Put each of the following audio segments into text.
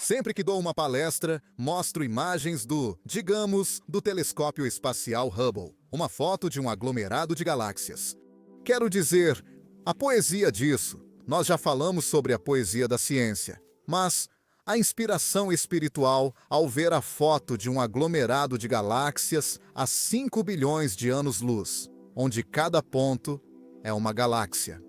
Sempre que dou uma palestra, mostro imagens do telescópio espacial Hubble, uma foto de um aglomerado de galáxias. Quero dizer, a poesia disso, nós já falamos sobre a poesia da ciência, mas a inspiração espiritual ao ver a foto de um aglomerado de galáxias a 5 bilhões de anos-luz, onde cada ponto é uma galáxia.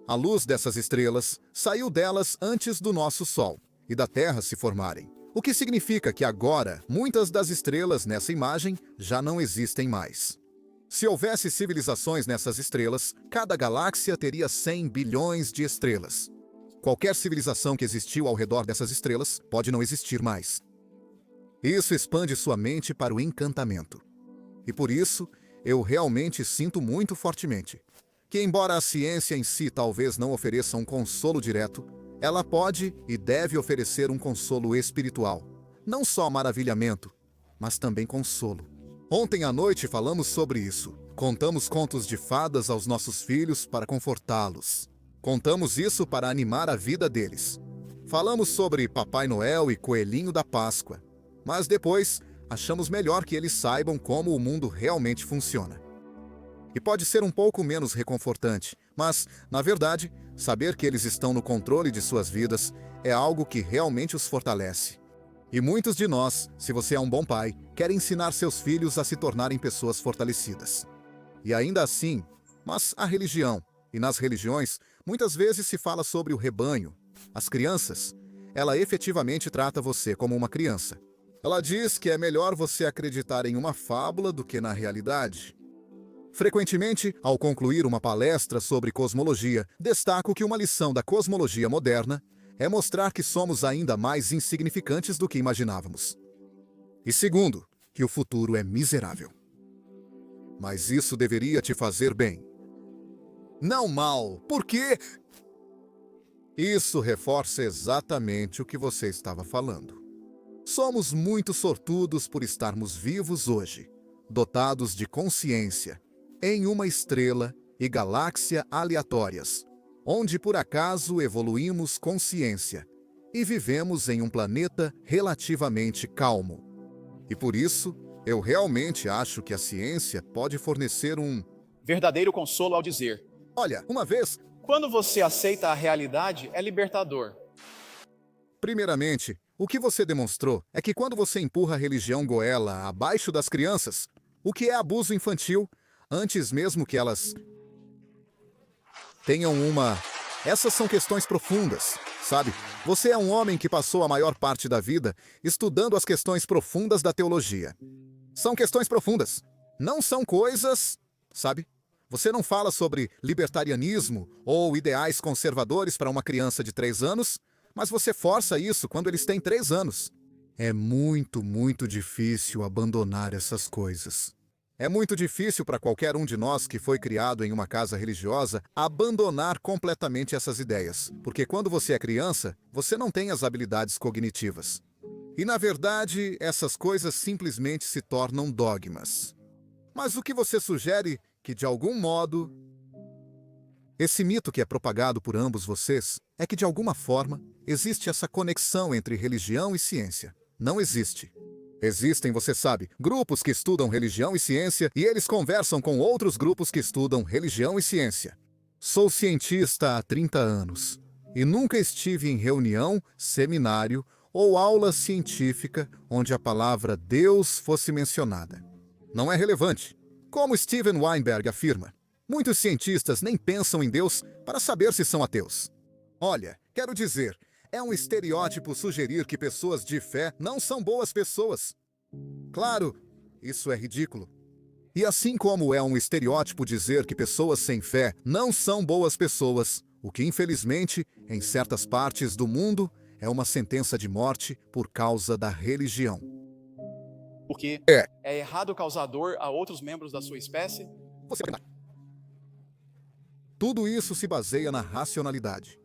A luz dessas estrelas saiu delas antes do nosso Sol e da Terra se formarem, o que significa que agora muitas das estrelas nessa imagem já não existem mais. Se houvesse civilizações nessas estrelas, cada galáxia teria 100 bilhões de estrelas. Qualquer civilização que existiu ao redor dessas estrelas pode não existir mais. Isso expande sua mente para o encantamento. E por isso, eu realmente sinto muito fortemente que, embora a ciência em si talvez não ofereça um consolo direto, ela pode e deve oferecer um consolo espiritual. Não só maravilhamento, mas também consolo. Ontem à noite falamos sobre isso. Contamos contos de fadas aos nossos filhos para confortá-los. Contamos isso para animar a vida deles. Falamos sobre Papai Noel e Coelhinho da Páscoa. Mas depois, achamos melhor que eles saibam como o mundo realmente funciona. E pode ser um pouco menos reconfortante, mas, na verdade, saber que eles estão no controle de suas vidas é algo que realmente os fortalece. E muitos de nós, se você é um bom pai, querem ensinar seus filhos a se tornarem pessoas fortalecidas. E ainda assim, mas a religião, e nas religiões, muitas vezes se fala sobre o rebanho. As crianças, ela efetivamente trata você como uma criança. Ela diz que é melhor você acreditar em uma fábula do que na realidade. Frequentemente, ao concluir uma palestra sobre cosmologia, destaco que uma lição da cosmologia moderna é mostrar que somos ainda mais insignificantes do que imaginávamos. E segundo, que o futuro é miserável. Mas isso deveria te fazer bem. Não mal, porque isso reforça exatamente o que você estava falando. Somos muito sortudos por estarmos vivos hoje, dotados de consciência, em uma estrela e galáxia aleatórias, onde por acaso evoluímos consciência e vivemos em um planeta relativamente calmo. E por isso, eu realmente acho que a ciência pode fornecer um verdadeiro consolo ao dizer: olha, uma vez, quando você aceita a realidade, é libertador. primeiramente, o que você demonstrou é que quando você empurra a religião goela abaixo das crianças, o que é abuso infantil, antes mesmo que elas tenham uma... Essas são questões profundas, sabe? Você é um homem que passou a maior parte da vida estudando as questões profundas da teologia. São questões profundas. Não são coisas, sabe? Você não fala sobre libertarianismo ou ideais conservadores para uma criança de 3 anos, mas você força isso quando eles têm 3 anos. É muito, muito difícil abandonar essas coisas. É muito difícil para qualquer um de nós que foi criado em uma casa religiosa abandonar completamente essas ideias, porque quando você é criança, você não tem as habilidades cognitivas. E na verdade, essas coisas simplesmente se tornam dogmas. Mas o que você sugere que, de algum modo, esse mito que é propagado por ambos vocês é que, de alguma forma, existe essa conexão entre religião e ciência. Não existe. Existem, você sabe, grupos que estudam religião e ciência e eles conversam com outros grupos que estudam religião e ciência. Sou cientista há 30 anos e nunca estive em reunião, seminário ou aula científica onde a palavra Deus fosse mencionada. Não é relevante. Como Steven Weinberg afirma, muitos cientistas nem pensam em Deus para saber se são ateus. Olha, quero dizer, é um estereótipo sugerir que pessoas de fé não são boas pessoas. Claro, isso é ridículo. E assim como é um estereótipo dizer que pessoas sem fé não são boas pessoas, o que infelizmente, em certas partes do mundo, é uma sentença de morte por causa da religião. Porque É. é errado causar dor a outros membros da sua espécie? Tudo isso se baseia na racionalidade.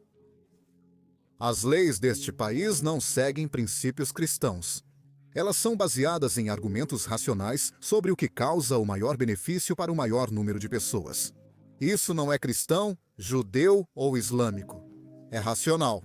As leis deste país não seguem princípios cristãos. Elas são baseadas em argumentos racionais sobre o que causa o maior benefício para o maior número de pessoas. Isso não é cristão, judeu ou islâmico. É racional.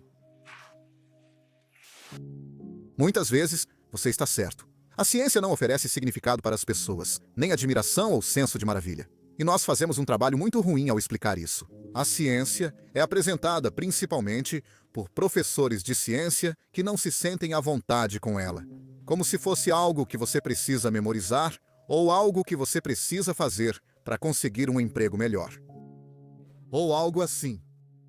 Muitas vezes, você está certo. A ciência não oferece significado para as pessoas, nem admiração ou senso de maravilha. E nós fazemos um trabalho muito ruim ao explicar isso. A ciência é apresentada principalmente por professores de ciência que não se sentem à vontade com ela, como se fosse algo que você precisa memorizar ou algo que você precisa fazer para conseguir um emprego melhor. Ou algo assim.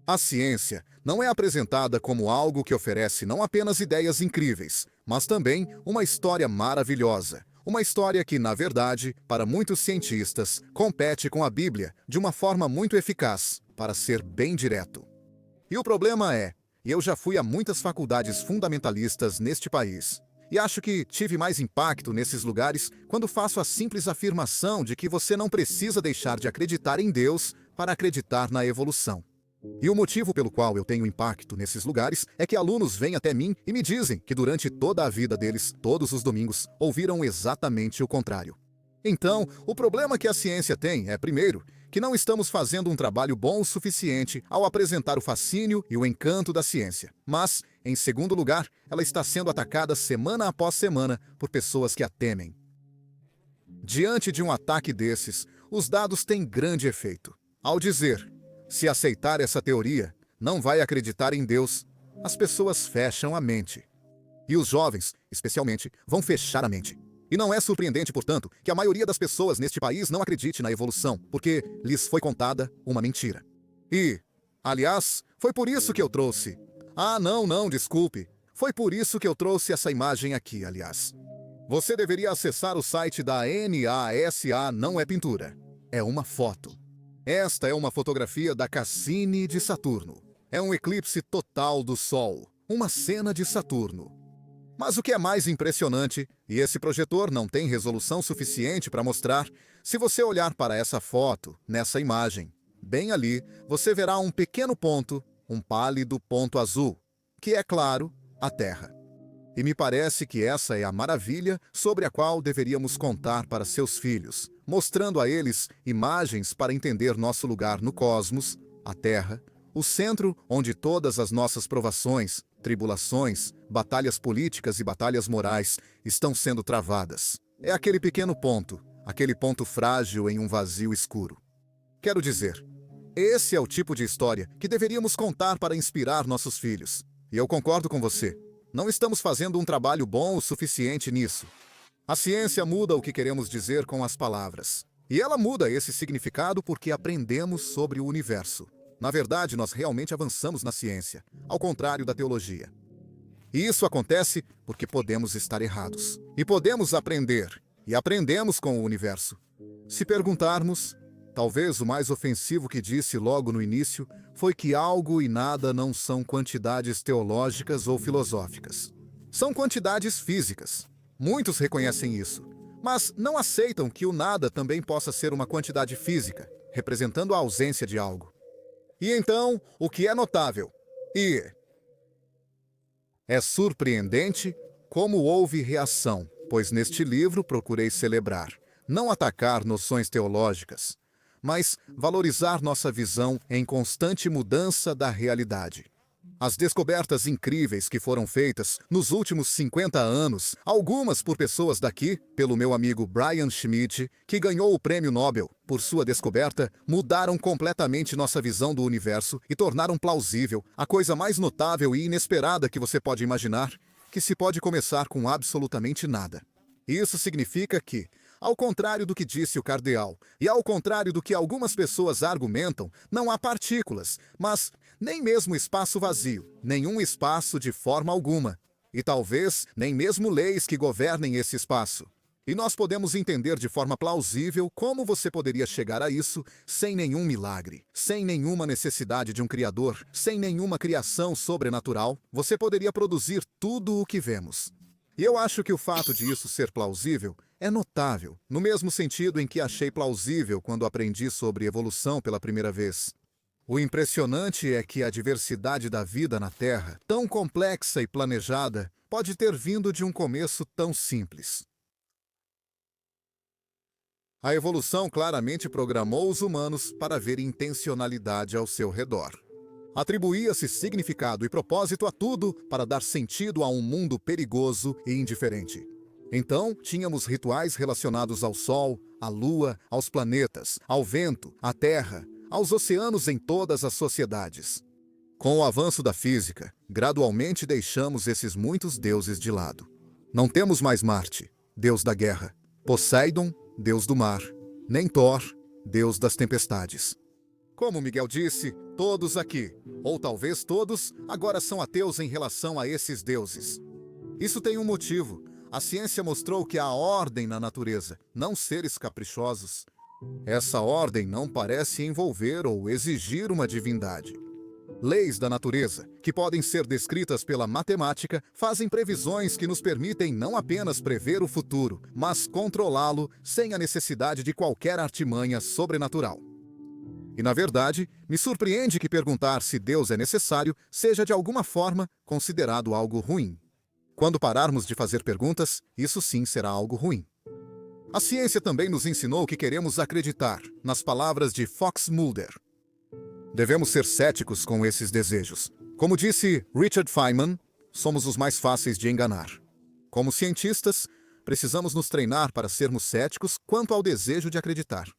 A ciência não é apresentada como algo que oferece não apenas ideias incríveis, mas também uma história maravilhosa. Uma história que, na verdade, para muitos cientistas, compete com a Bíblia de uma forma muito eficaz, para ser bem direto. E o problema é, eu já fui a muitas faculdades fundamentalistas neste país, e acho que tive mais impacto nesses lugares quando faço a simples afirmação de que você não precisa deixar de acreditar em Deus para acreditar na evolução. E o motivo pelo qual eu tenho impacto nesses lugares é que alunos vêm até mim e me dizem que durante toda a vida deles, todos os domingos, ouviram exatamente o contrário. Então, o problema que a ciência tem é, primeiro, que não estamos fazendo um trabalho bom o suficiente ao apresentar o fascínio e o encanto da ciência. Mas, em segundo lugar, ela está sendo atacada semana após semana por pessoas que a temem. Diante de um ataque desses, os dados têm grande efeito. Ao dizer: se aceitar essa teoria, não vai acreditar em Deus, as pessoas fecham a mente. E os jovens, especialmente, vão fechar a mente. E não é surpreendente, portanto, que a maioria das pessoas neste país não acredite na evolução, porque lhes foi contada uma mentira. E, aliás, foi por isso que eu trouxe... não, desculpe. Foi por isso que eu trouxe essa imagem aqui, aliás. Você deveria acessar o site da NASA, não é pintura. É uma foto. Esta é uma fotografia da Cassini de Saturno. É um eclipse total do Sol, uma cena de Saturno. Mas o que é mais impressionante, e esse projetor não tem resolução suficiente para mostrar, se você olhar para essa foto, nessa imagem, bem ali, você verá um pequeno ponto, um pálido ponto azul, que é, claro, a Terra. E me parece que essa é a maravilha sobre a qual deveríamos contar para seus filhos, mostrando a eles imagens para entender nosso lugar no cosmos, a Terra, o centro onde todas as nossas provações, tribulações, batalhas políticas e batalhas morais estão sendo travadas. É aquele pequeno ponto, aquele ponto frágil em um vazio escuro. Quero dizer, esse é o tipo de história que deveríamos contar para inspirar nossos filhos. E eu concordo com você. Não estamos fazendo um trabalho bom o suficiente nisso. A ciência muda o que queremos dizer com as palavras. E ela muda esse significado porque aprendemos sobre o universo. Na verdade, nós realmente avançamos na ciência, ao contrário da teologia. E isso acontece porque podemos estar errados. E podemos aprender. E aprendemos com o universo. Se perguntarmos, talvez o mais ofensivo que disse logo no início foi que algo e nada não são quantidades teológicas ou filosóficas. São quantidades físicas. Muitos reconhecem isso, mas não aceitam que o nada também possa ser uma quantidade física, representando a ausência de algo. E então, o que é notável, e é surpreendente como houve reação, pois neste livro procurei celebrar, não atacar noções teológicas, mas valorizar nossa visão em constante mudança da realidade. As descobertas incríveis que foram feitas nos últimos 50 anos, algumas por pessoas daqui, pelo meu amigo Brian Schmidt, que ganhou o prêmio Nobel por sua descoberta, mudaram completamente nossa visão do universo e tornaram plausível a coisa mais notável e inesperada que você pode imaginar, que se pode começar com absolutamente nada. Isso significa que, ao contrário do que disse o cardeal, e ao contrário do que algumas pessoas argumentam, não há partículas, mas nem mesmo espaço vazio, nenhum espaço de forma alguma, e talvez nem mesmo leis que governem esse espaço. E nós podemos entender de forma plausível como você poderia chegar a isso sem nenhum milagre, sem nenhuma necessidade de um criador, sem nenhuma criação sobrenatural, você poderia produzir tudo o que vemos. E eu acho que o fato de isso ser plausível é notável, no mesmo sentido em que achei plausível quando aprendi sobre evolução pela primeira vez. O impressionante é que a diversidade da vida na Terra, tão complexa e planejada, pode ter vindo de um começo tão simples. A evolução claramente programou os humanos para ver intencionalidade ao seu redor. Atribuía-se significado e propósito a tudo para dar sentido a um mundo perigoso e indiferente. Então, tínhamos rituais relacionados ao Sol, à Lua, aos planetas, ao vento, à Terra, aos oceanos em todas as sociedades. Com o avanço da física, gradualmente deixamos esses muitos deuses de lado. Não temos mais Marte, deus da guerra, Poseidon, deus do mar, nem Thor, deus das tempestades. Como Miguel disse, todos aqui, ou talvez todos, agora são ateus em relação a esses deuses. Isso tem um motivo. A ciência mostrou que há ordem na natureza, não seres caprichosos. Essa ordem não parece envolver ou exigir uma divindade. Leis da natureza, que podem ser descritas pela matemática, fazem previsões que nos permitem não apenas prever o futuro, mas controlá-lo sem a necessidade de qualquer artimanha sobrenatural. E, na verdade, me surpreende que perguntar se Deus é necessário seja de alguma forma considerado algo ruim. Quando pararmos de fazer perguntas, isso sim será algo ruim. A ciência também nos ensinou que queremos acreditar, nas palavras de Fox Mulder. Devemos ser céticos com esses desejos. Como disse Richard Feynman, somos os mais fáceis de enganar. Como cientistas, precisamos nos treinar para sermos céticos quanto ao desejo de acreditar.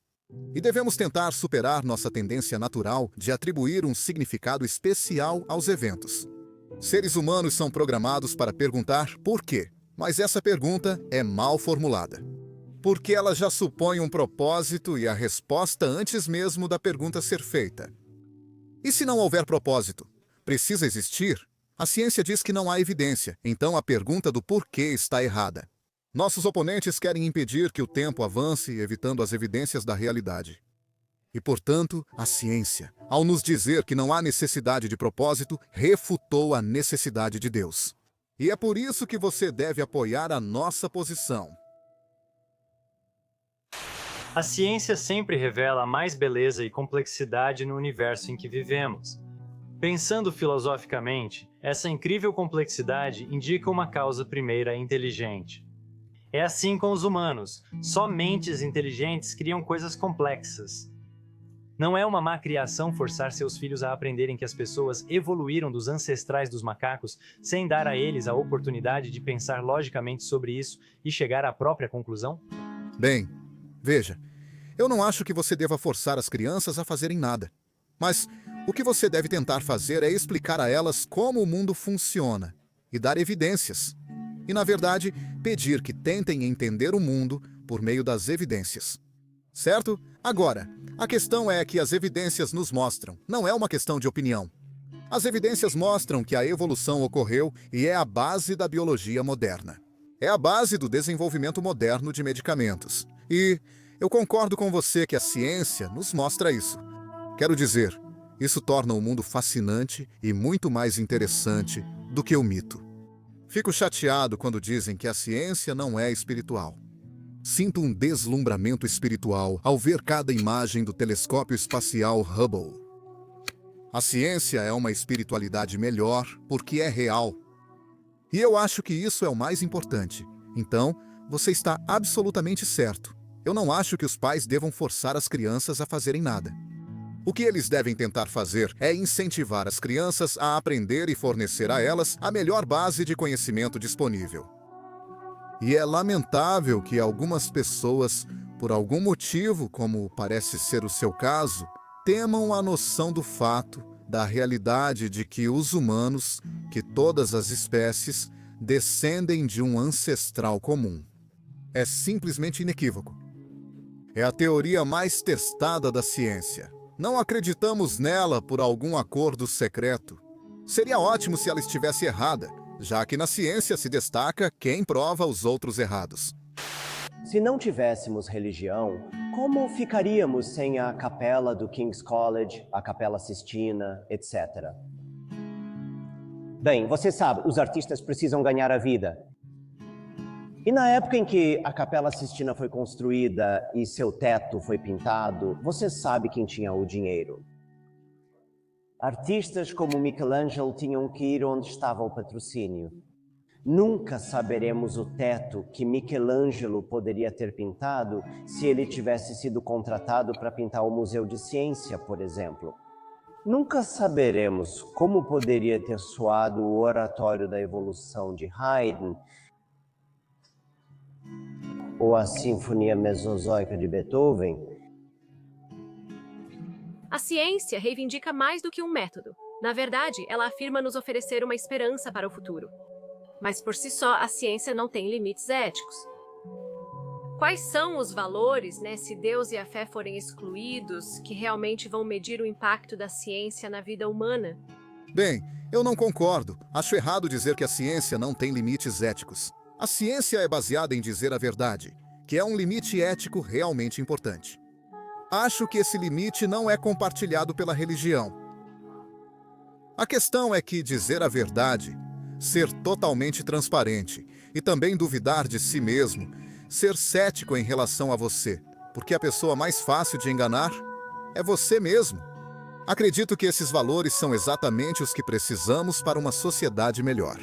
E devemos tentar superar nossa tendência natural de atribuir um significado especial aos eventos. Seres humanos são programados para perguntar por quê, mas essa pergunta é mal formulada. Porque ela já supõe um propósito e a resposta antes mesmo da pergunta ser feita. E se não houver propósito? Precisa existir? A ciência diz que não há evidência, então a pergunta do porquê está errada. Nossos oponentes querem impedir que o tempo avance, evitando as evidências da realidade. E, portanto, a ciência, ao nos dizer que não há necessidade de propósito, refutou a necessidade de Deus. E é por isso que você deve apoiar a nossa posição. A ciência sempre revela mais beleza e complexidade no universo em que vivemos. Pensando filosoficamente, essa incrível complexidade indica uma causa primeira inteligente. É assim com os humanos. Só mentes inteligentes criam coisas complexas. Não é uma má criação forçar seus filhos a aprenderem que as pessoas evoluíram dos ancestrais dos macacos sem dar a eles a oportunidade de pensar logicamente sobre isso e chegar à própria conclusão? Bem, veja, eu não acho que você deva forçar as crianças a fazerem nada. Mas o que você deve tentar fazer é explicar a elas como o mundo funciona e dar evidências. E, na verdade, pedir que tentem entender o mundo por meio das evidências. Certo? Agora, a questão é que as evidências nos mostram, não é uma questão de opinião. As evidências mostram que a evolução ocorreu e é a base da biologia moderna. É a base do desenvolvimento moderno de medicamentos. E eu concordo com você que a ciência nos mostra isso. Quero dizer, isso torna o mundo fascinante e muito mais interessante do que o mito. Fico chateado quando dizem que a ciência não é espiritual. Sinto um deslumbramento espiritual ao ver cada imagem do telescópio espacial Hubble. A ciência é uma espiritualidade melhor porque é real. E eu acho que isso é o mais importante. Então, você está absolutamente certo. Eu não acho que os pais devam forçar as crianças a fazerem nada. O que eles devem tentar fazer é incentivar as crianças a aprender e fornecer a elas a melhor base de conhecimento disponível. E é lamentável que algumas pessoas, por algum motivo, como parece ser o seu caso, temam a noção do fato, da realidade de que os humanos, que todas as espécies, descendem de um ancestral comum. É simplesmente inequívoco. É a teoria mais testada da ciência. Não acreditamos nela por algum acordo secreto. Seria ótimo se ela estivesse errada, já que na ciência se destaca quem prova os outros errados. Se não tivéssemos religião, como ficaríamos sem a capela do King's College, a Capela Sistina, etc? Bem, você sabe, os artistas precisam ganhar a vida. E na época em que a Capela Sistina foi construída e seu teto foi pintado, você sabe quem tinha o dinheiro. Artistas como Michelangelo tinham que ir onde estava o patrocínio. Nunca saberemos o teto que Michelangelo poderia ter pintado se ele tivesse sido contratado para pintar o Museu de Ciência, por exemplo. Nunca saberemos como poderia ter soado o Oratório da Evolução de Haydn ou a Sinfonia Mesozoica de Beethoven. A ciência reivindica mais do que um método. Na verdade, ela afirma nos oferecer uma esperança para o futuro. Mas por si só, a ciência não tem limites éticos. Quais são os valores, se Deus e a fé forem excluídos, que realmente vão medir o impacto da ciência na vida humana? Bem, eu não concordo. Acho errado dizer que a ciência não tem limites éticos. A ciência é baseada em dizer a verdade, que é um limite ético realmente importante. Acho que esse limite não é compartilhado pela religião. A questão é que dizer a verdade, ser totalmente transparente e também duvidar de si mesmo, ser cético em relação a você, porque a pessoa mais fácil de enganar é você mesmo. Acredito que esses valores são exatamente os que precisamos para uma sociedade melhor.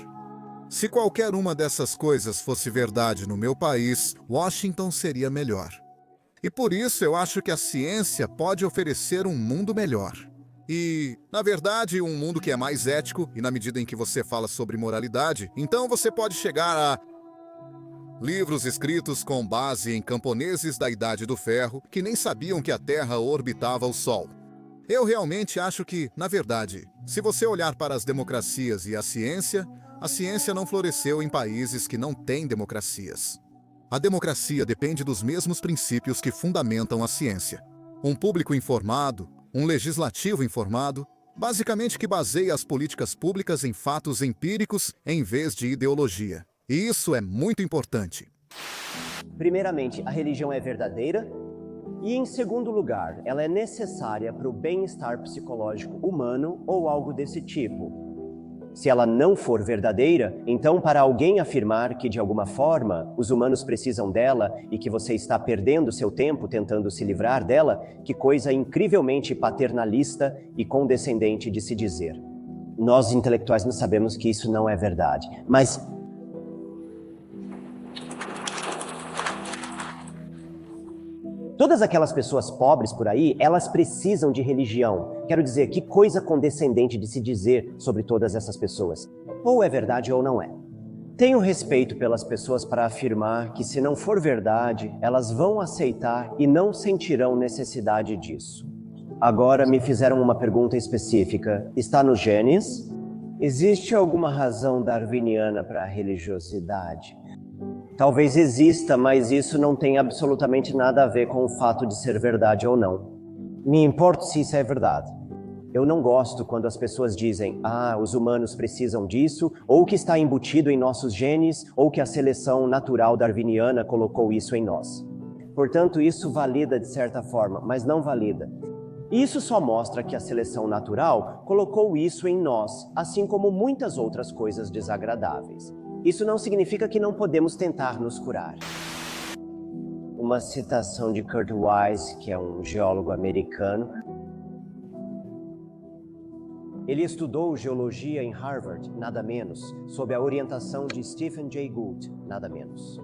Se qualquer uma dessas coisas fosse verdade no meu país, Washington seria melhor. E por isso eu acho que a ciência pode oferecer um mundo melhor. E, na verdade, um mundo que é mais ético, e na medida em que você fala sobre moralidade, então você pode chegar a livros escritos com base em camponeses da Idade do Ferro que nem sabiam que a Terra orbitava o Sol. Eu realmente acho que, na verdade, se você olhar para as democracias e a ciência não floresceu em países que não têm democracias. A democracia depende dos mesmos princípios que fundamentam a ciência. Um público informado, um legislativo informado, basicamente que baseia as políticas públicas em fatos empíricos em vez de ideologia. E isso é muito importante. Primeiramente, a religião é verdadeira. E, em segundo lugar, ela é necessária para o bem-estar psicológico humano ou algo desse tipo. Se ela não for verdadeira, então para alguém afirmar que de alguma forma os humanos precisam dela e que você está perdendo seu tempo tentando se livrar dela, que coisa incrivelmente paternalista e condescendente de se dizer. Nós intelectuais não sabemos que isso não é verdade, mas todas aquelas pessoas pobres por aí, elas precisam de religião. Quero dizer, que coisa condescendente de se dizer sobre todas essas pessoas. Ou é verdade ou não é. Tenho respeito pelas pessoas para afirmar que se não for verdade, elas vão aceitar e não sentirão necessidade disso. Agora me fizeram uma pergunta específica. Está nos genes? Existe alguma razão darwiniana para a religiosidade? Talvez exista, mas isso não tem absolutamente nada a ver com o fato de ser verdade ou não. Me importa se isso é verdade. Eu não gosto quando as pessoas dizem, os humanos precisam disso, ou que está embutido em nossos genes, ou que a seleção natural darwiniana colocou isso em nós. Portanto, isso valida de certa forma, mas não valida. Isso só mostra que a seleção natural colocou isso em nós, assim como muitas outras coisas desagradáveis. Isso não significa que não podemos tentar nos curar. Uma citação de Kurt Wise, que é um geólogo americano. Ele estudou geologia em Harvard, nada menos, sob a orientação de Stephen Jay Gould, nada menos.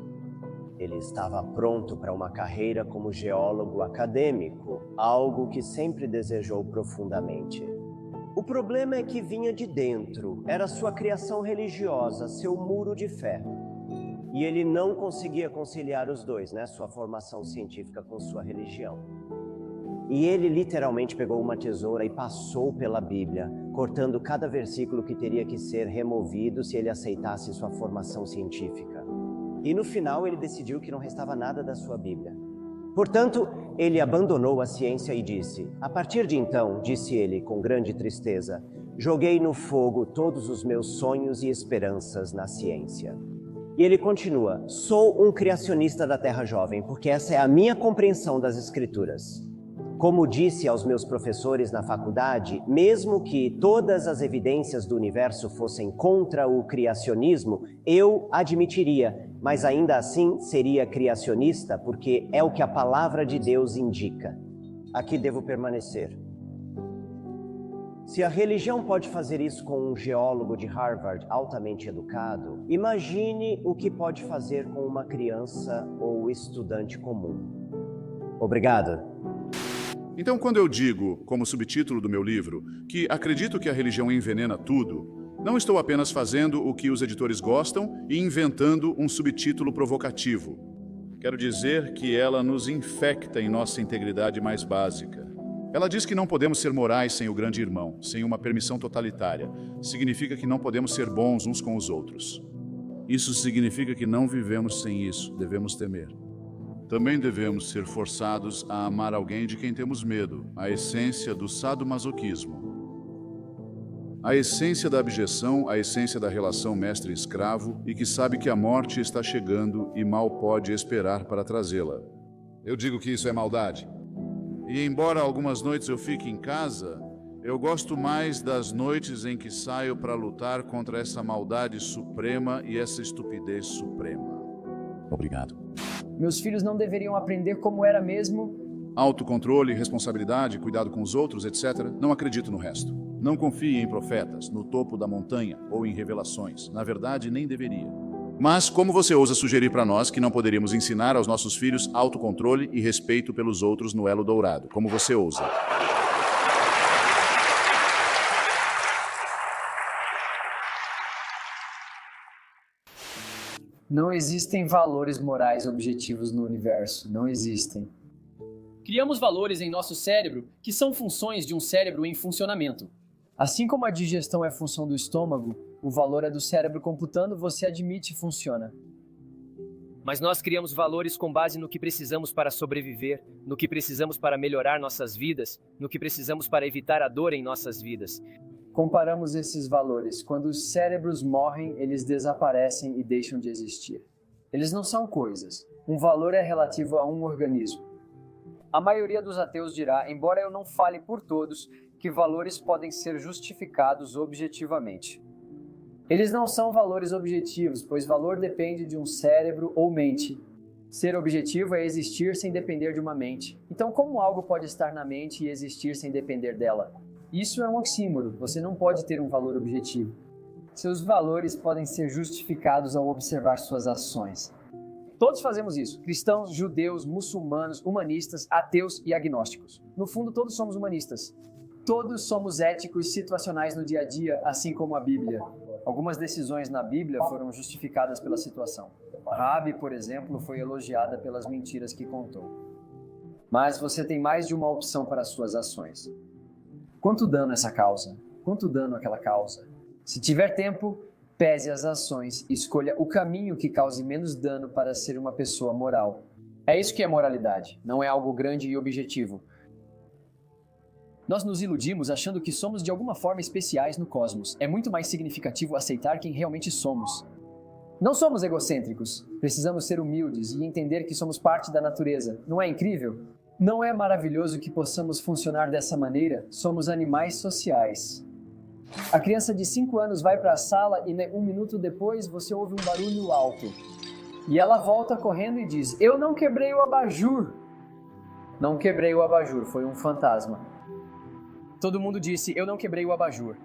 Ele estava pronto para uma carreira como geólogo acadêmico, algo que sempre desejou profundamente. O problema é que vinha de dentro, era sua criação religiosa, seu muro de fé. E ele não conseguia conciliar os dois, sua formação científica com sua religião. E ele literalmente pegou uma tesoura e passou pela Bíblia, cortando cada versículo que teria que ser removido se ele aceitasse sua formação científica. E no final ele decidiu que não restava nada da sua Bíblia. Portanto, ele abandonou a ciência e disse, a partir de então, disse ele com grande tristeza, joguei no fogo todos os meus sonhos e esperanças na ciência. E ele continua, sou um criacionista da Terra Jovem, porque essa é a minha compreensão das Escrituras. Como disse aos meus professores na faculdade, mesmo que todas as evidências do universo fossem contra o criacionismo, eu admitiria, mas ainda assim seria criacionista, porque é o que a palavra de Deus indica. Aqui devo permanecer. Se a religião pode fazer isso com um geólogo de Harvard altamente educado, imagine o que pode fazer com uma criança ou estudante comum. Obrigado. Então, quando eu digo, como subtítulo do meu livro, que acredito que a religião envenena tudo, não estou apenas fazendo o que os editores gostam e inventando um subtítulo provocativo. Quero dizer que ela nos infecta em nossa integridade mais básica. Ela diz que não podemos ser morais sem o grande irmão, sem uma permissão totalitária. Significa que não podemos ser bons uns com os outros. Isso significa que não vivemos sem isso, devemos temer. Também devemos ser forçados a amar alguém de quem temos medo, a essência do sadomasoquismo. A essência da abjeção, a essência da relação mestre-escravo e que sabe que a morte está chegando e mal pode esperar para trazê-la. Eu digo que isso é maldade. E embora algumas noites eu fique em casa, eu gosto mais das noites em que saio para lutar contra essa maldade suprema e essa estupidez suprema. Obrigado. Meus filhos não deveriam aprender como era mesmo? Autocontrole, responsabilidade, cuidado com os outros, etc. Não acredito no resto. Não confie em profetas, no topo da montanha ou em revelações. Na verdade, nem deveria. Mas como você ousa sugerir para nós que não poderíamos ensinar aos nossos filhos autocontrole e respeito pelos outros no elo dourado? Como você ousa? Não existem valores morais objetivos no universo. Não existem. Criamos valores em nosso cérebro que são funções de um cérebro em funcionamento. Assim como a digestão é função do estômago, o valor é do cérebro computando, você admite funciona. Mas nós criamos valores com base no que precisamos para sobreviver, no que precisamos para melhorar nossas vidas, no que precisamos para evitar a dor em nossas vidas. Comparamos esses valores. Quando os cérebros morrem, eles desaparecem e deixam de existir. Eles não são coisas. Um valor é relativo a um organismo. A maioria dos ateus dirá, embora eu não fale por todos, que valores podem ser justificados objetivamente. Eles não são valores objetivos, pois valor depende de um cérebro ou mente. Ser objetivo é existir sem depender de uma mente. Então, como algo pode estar na mente e existir sem depender dela? Isso é um oxímoro, você não pode ter um valor objetivo. Seus valores podem ser justificados ao observar suas ações. Todos fazemos isso, cristãos, judeus, muçulmanos, humanistas, ateus e agnósticos. No fundo, todos somos humanistas. Todos somos éticos situacionais no dia a dia, assim como a Bíblia. Algumas decisões na Bíblia foram justificadas pela situação. Rabi, por exemplo, foi elogiada pelas mentiras que contou. Mas você tem mais de uma opção para suas ações. Quanto dano essa causa? Quanto dano aquela causa? Se tiver tempo, pese as ações e escolha o caminho que cause menos dano para ser uma pessoa moral. É isso que é moralidade, não é algo grande e objetivo. Nós nos iludimos achando que somos de alguma forma especiais no cosmos. É muito mais significativo aceitar quem realmente somos. Não somos egocêntricos. Precisamos ser humildes e entender que somos parte da natureza. Não é incrível? Não é maravilhoso que possamos funcionar dessa maneira? Somos animais sociais. A criança de 5 anos vai para a sala e 1 minuto depois você ouve um barulho alto. E ela volta correndo e diz, eu não quebrei o abajur. Não quebrei o abajur, foi um fantasma. Todo mundo disse, eu não quebrei o abajur.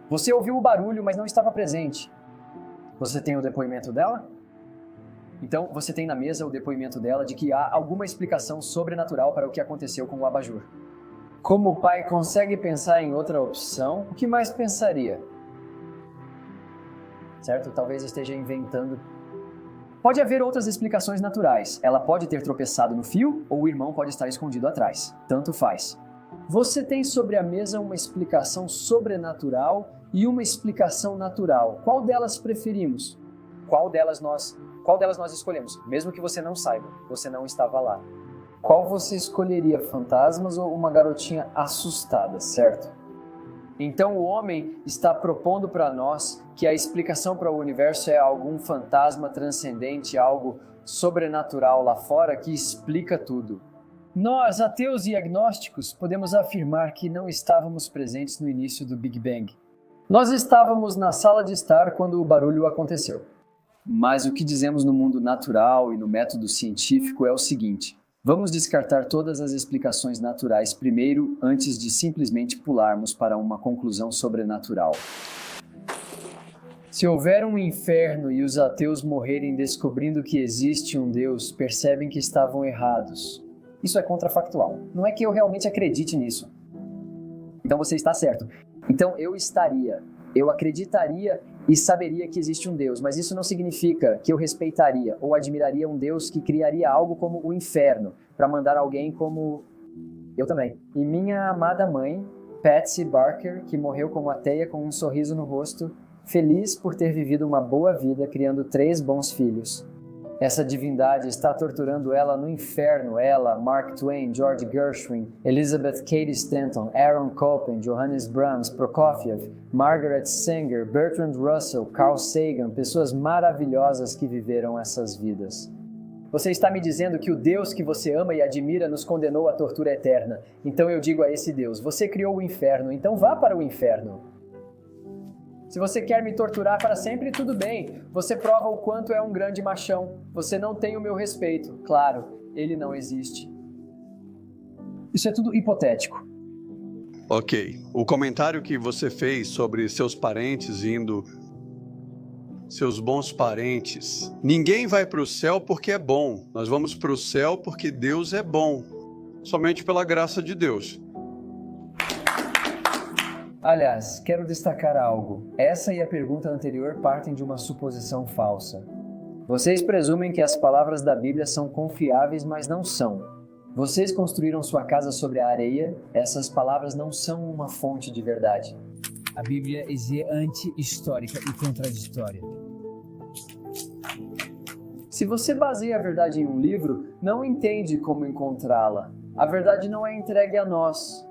Você ouviu o barulho, mas não estava presente. Você tem o depoimento dela? Então, você tem na mesa o depoimento dela de que há alguma explicação sobrenatural para o que aconteceu com o abajur. Como o pai consegue pensar em outra opção, o que mais pensaria? Certo? Talvez esteja inventando. Pode haver outras explicações naturais. Ela pode ter tropeçado no fio ou o irmão pode estar escondido atrás. Tanto faz. Você tem sobre a mesa uma explicação sobrenatural e uma explicação natural. Qual delas preferimos? Qual delas nós escolhemos? Mesmo que você não saiba, você não estava lá. Qual você escolheria, fantasmas ou uma garotinha assustada, certo? Então o homem está propondo para nós que a explicação para o universo é algum fantasma transcendente, algo sobrenatural lá fora que explica tudo. Nós, ateus e agnósticos, podemos afirmar que não estávamos presentes no início do Big Bang. Nós estávamos na sala de estar quando o barulho aconteceu. Mas o que dizemos no mundo natural e no método científico é o seguinte: vamos descartar todas as explicações naturais primeiro, antes de simplesmente pularmos para uma conclusão sobrenatural. Se houver um inferno e os ateus morrerem descobrindo que existe um Deus, percebem que estavam errados. Isso é contrafactual. Não é que eu realmente acredite nisso. Então você está certo. Então eu acreditaria e saberia que existe um Deus, mas isso não significa que eu respeitaria ou admiraria um Deus que criaria algo como o inferno para mandar alguém como eu também. E minha amada mãe, Patsy Barker, que morreu como ateia com um sorriso no rosto, feliz por ter vivido uma boa vida criando 3 bons filhos. Essa divindade está torturando ela no inferno. Ela, Mark Twain, George Gershwin, Elizabeth Cady Stanton, Aaron Copland, Johannes Brahms, Prokofiev, Margaret Sanger, Bertrand Russell, Carl Sagan, pessoas maravilhosas que viveram essas vidas. Você está me dizendo que o Deus que você ama e admira nos condenou à tortura eterna. Então eu digo a esse Deus, você criou o inferno, então vá para o inferno. Se você quer me torturar para sempre, tudo bem. Você prova o quanto é um grande machão. Você não tem o meu respeito. Claro, ele não existe. Isso é tudo hipotético. Ok. O comentário que você fez sobre seus parentes indo... Seus bons parentes. Ninguém vai para o céu porque é bom. Nós vamos para o céu porque Deus é bom. Somente pela graça de Deus. Aliás, quero destacar algo. Essa e a pergunta anterior partem de uma suposição falsa. Vocês presumem que as palavras da Bíblia são confiáveis, mas não são. Vocês construíram sua casa sobre a areia, essas palavras não são uma fonte de verdade. A Bíblia é anti-histórica e contraditória. Se você baseia a verdade em um livro, não entende como encontrá-la. A verdade não é entregue a nós.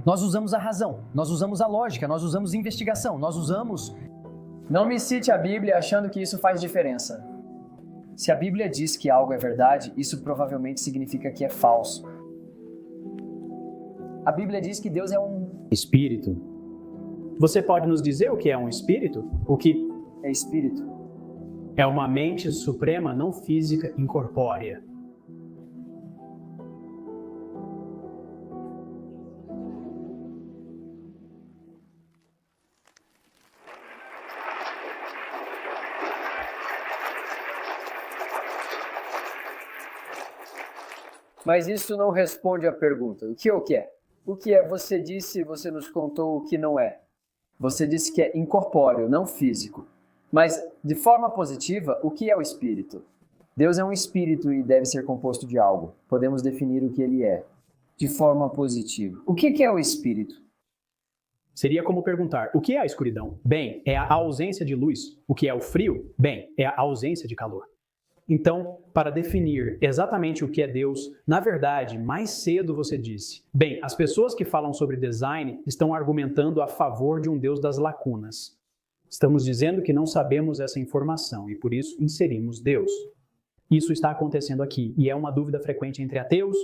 Nós usamos a razão, nós usamos a lógica, nós usamos investigação, nós usamos... Não me cite a Bíblia achando que isso faz diferença. Se a Bíblia diz que algo é verdade, isso provavelmente significa que é falso. A Bíblia diz que Deus é um... espírito. Você pode nos dizer o que é um espírito? O que é espírito? É uma mente suprema não física incorpórea. Mas isso não responde à pergunta. O que é o que é? O que é? Você nos contou o que não é. Você disse que é incorpóreo, não físico. Mas, de forma positiva, o que é o espírito? Deus é um espírito e deve ser composto de algo. Podemos definir o que ele é. De forma positiva. O que é o espírito? Seria como perguntar, o que é a escuridão? Bem, é a ausência de luz. O que é o frio? Bem, é a ausência de calor. Então, para definir exatamente o que é Deus, na verdade, mais cedo você disse, bem, as pessoas que falam sobre design estão argumentando a favor de um Deus das lacunas. Estamos dizendo que não sabemos essa informação e por isso inserimos Deus. Isso está acontecendo aqui e é uma dúvida frequente entre ateus.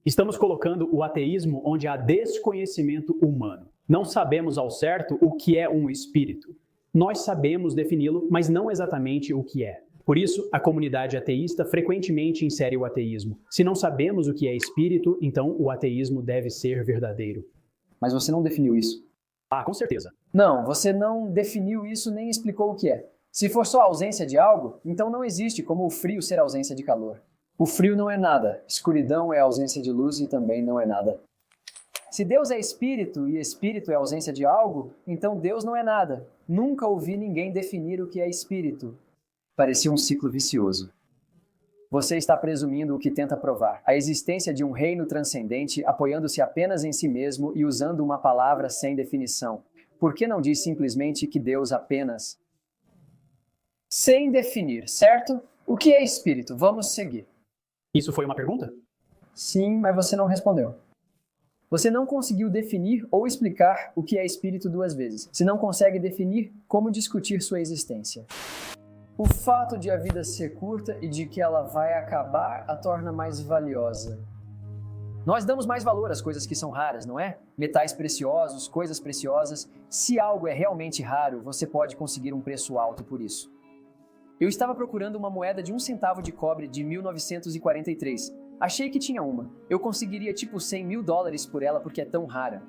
Estamos colocando o ateísmo onde há desconhecimento humano. Não sabemos ao certo o que é um espírito. Nós sabemos defini-lo, mas não exatamente o que é. Por isso, a comunidade ateísta frequentemente insere o ateísmo. Se não sabemos o que é espírito, então o ateísmo deve ser verdadeiro. Mas você não definiu isso. Ah, com certeza. Não, você não definiu isso nem explicou o que é. Se for só ausência de algo, então não existe como o frio ser ausência de calor. O frio não é nada, escuridão é ausência de luz e também não é nada. Se Deus é espírito e espírito é ausência de algo, então Deus não é nada. Nunca ouvi ninguém definir o que é espírito. Parecia um ciclo vicioso. Você está presumindo o que tenta provar, a existência de um reino transcendente apoiando-se apenas em si mesmo e usando uma palavra sem definição. Por que não diz simplesmente que Deus apenas... Sem definir, certo? O que é espírito? Vamos seguir. Isso foi uma pergunta? Sim, mas você não respondeu. Você não conseguiu definir ou explicar o que é espírito 2 vezes. Se não consegue definir, como discutir sua existência? O fato de a vida ser curta e de que ela vai acabar a torna mais valiosa. Nós damos mais valor às coisas que são raras, não é? Metais preciosos, coisas preciosas. Se algo é realmente raro, você pode conseguir um preço alto por isso. Eu estava procurando uma moeda de 1 centavo de cobre de 1943. Achei que tinha uma. Eu conseguiria tipo $100.000 por ela porque é tão rara.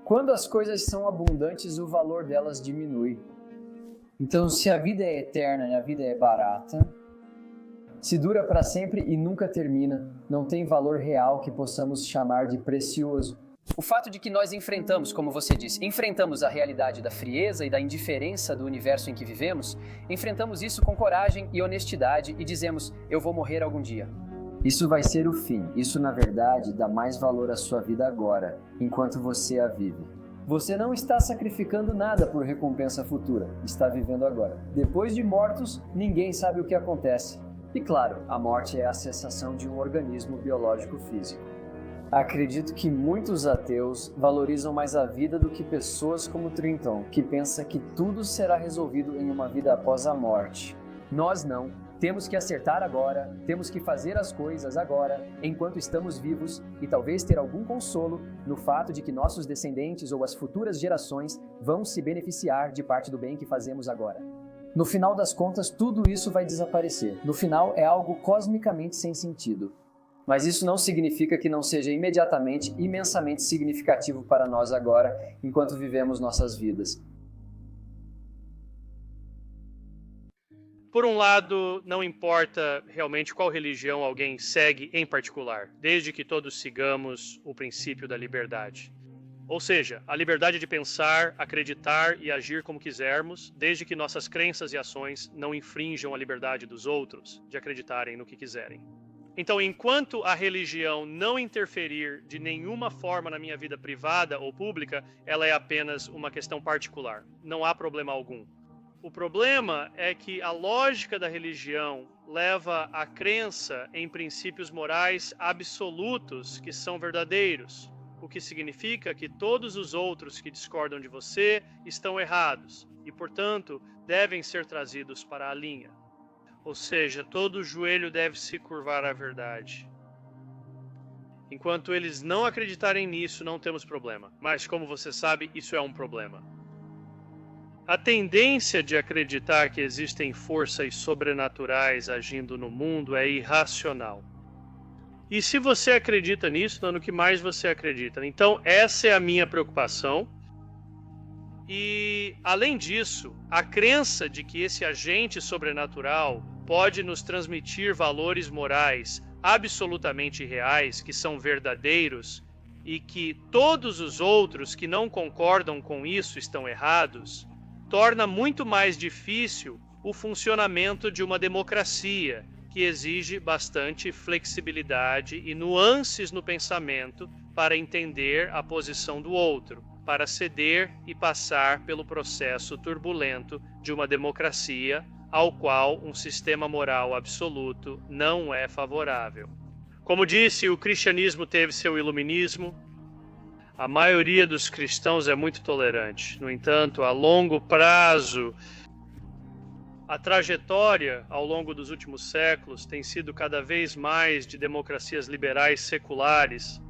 Quando as coisas são abundantes, o valor delas diminui. Então, se a vida é eterna e a vida é barata, Se dura para sempre e nunca termina, não tem valor real que possamos chamar de precioso. O fato de que nós enfrentamos, como você disse, enfrentamos a realidade da frieza e da indiferença do universo em que vivemos, enfrentamos isso com coragem e honestidade e dizemos, eu vou morrer algum dia. Isso vai ser o fim. Isso, na verdade, dá mais valor à sua vida agora, enquanto você a vive. Você não está sacrificando nada por recompensa futura, está vivendo agora. Depois de mortos, ninguém sabe o que acontece. E claro, a morte é a cessação de um organismo biológico físico. Acredito que muitos ateus valorizam mais a vida do que pessoas como Trinton, que pensa que tudo será resolvido em uma vida após a morte. Nós não. Temos que acertar agora, temos que fazer as coisas agora, enquanto estamos vivos, e talvez ter algum consolo no fato de que nossos descendentes ou as futuras gerações vão se beneficiar de parte do bem que fazemos agora. No final das contas, tudo isso vai desaparecer. No final, é algo cosmicamente sem sentido. Mas isso não significa que não seja imediatamente, imensamente significativo para nós agora, enquanto vivemos nossas vidas. Por um lado, não importa realmente qual religião alguém segue em particular, desde que todos sigamos o princípio da liberdade. Ou seja, a liberdade de pensar, acreditar e agir como quisermos, desde que nossas crenças e ações não infringam a liberdade dos outros de acreditarem no que quiserem. Então, enquanto a religião não interferir de nenhuma forma na minha vida privada ou pública, ela é apenas uma questão particular. Não há problema algum. O problema é que a lógica da religião leva à crença em princípios morais absolutos que são verdadeiros, o que significa que todos os outros que discordam de você estão errados e, portanto, devem ser trazidos para a linha. Ou seja, todo joelho deve se curvar à verdade. Enquanto eles não acreditarem nisso, não temos problema. Mas, como você sabe, isso é um problema. A tendência de acreditar que existem forças sobrenaturais agindo no mundo é irracional. E se você acredita nisso, no que mais você acredita? Então, essa é a minha preocupação. E, além disso, a crença de que esse agente sobrenatural pode nos transmitir valores morais absolutamente reais, que são verdadeiros, e que todos os outros que não concordam com isso estão errados, torna muito mais difícil o funcionamento de uma democracia, que exige bastante flexibilidade e nuances no pensamento para entender a posição do outro, para ceder e passar pelo processo turbulento de uma democracia ao qual um sistema moral absoluto não é favorável. Como disse, o cristianismo teve seu iluminismo. A maioria dos cristãos é muito tolerante. No entanto, a longo prazo, a trajetória ao longo dos últimos séculos tem sido cada vez mais de democracias liberais seculares.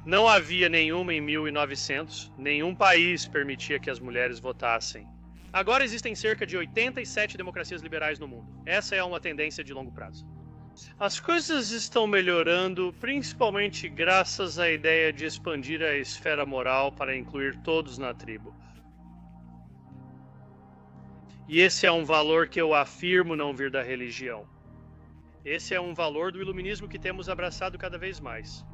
Não havia nenhuma em 1900, nenhum país permitia que as mulheres votassem. Agora existem cerca de 87 democracias liberais no mundo. Essa é uma tendência de longo prazo. As coisas estão melhorando, principalmente graças à ideia de expandir a esfera moral para incluir todos na tribo. E esse é um valor que eu afirmo não vir da religião. Esse é um valor do iluminismo que temos abraçado cada vez mais.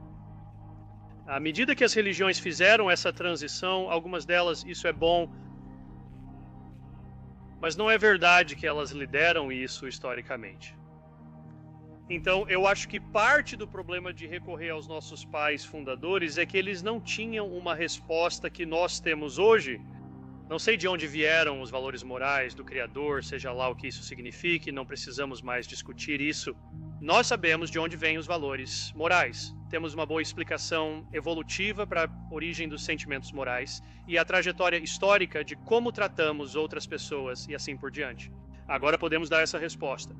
À medida que as religiões fizeram essa transição, algumas delas isso é bom, mas não é verdade que elas lideram isso historicamente. Então, eu acho que parte do problema de recorrer aos nossos pais fundadores é que eles não tinham uma resposta que nós temos hoje. Não sei de onde vieram os valores morais do Criador, seja lá o que isso signifique, não precisamos mais discutir isso. Nós sabemos de onde vêm os valores morais. Temos uma boa explicação evolutiva para a origem dos sentimentos morais e a trajetória histórica de como tratamos outras pessoas e assim por diante. Agora podemos dar essa resposta.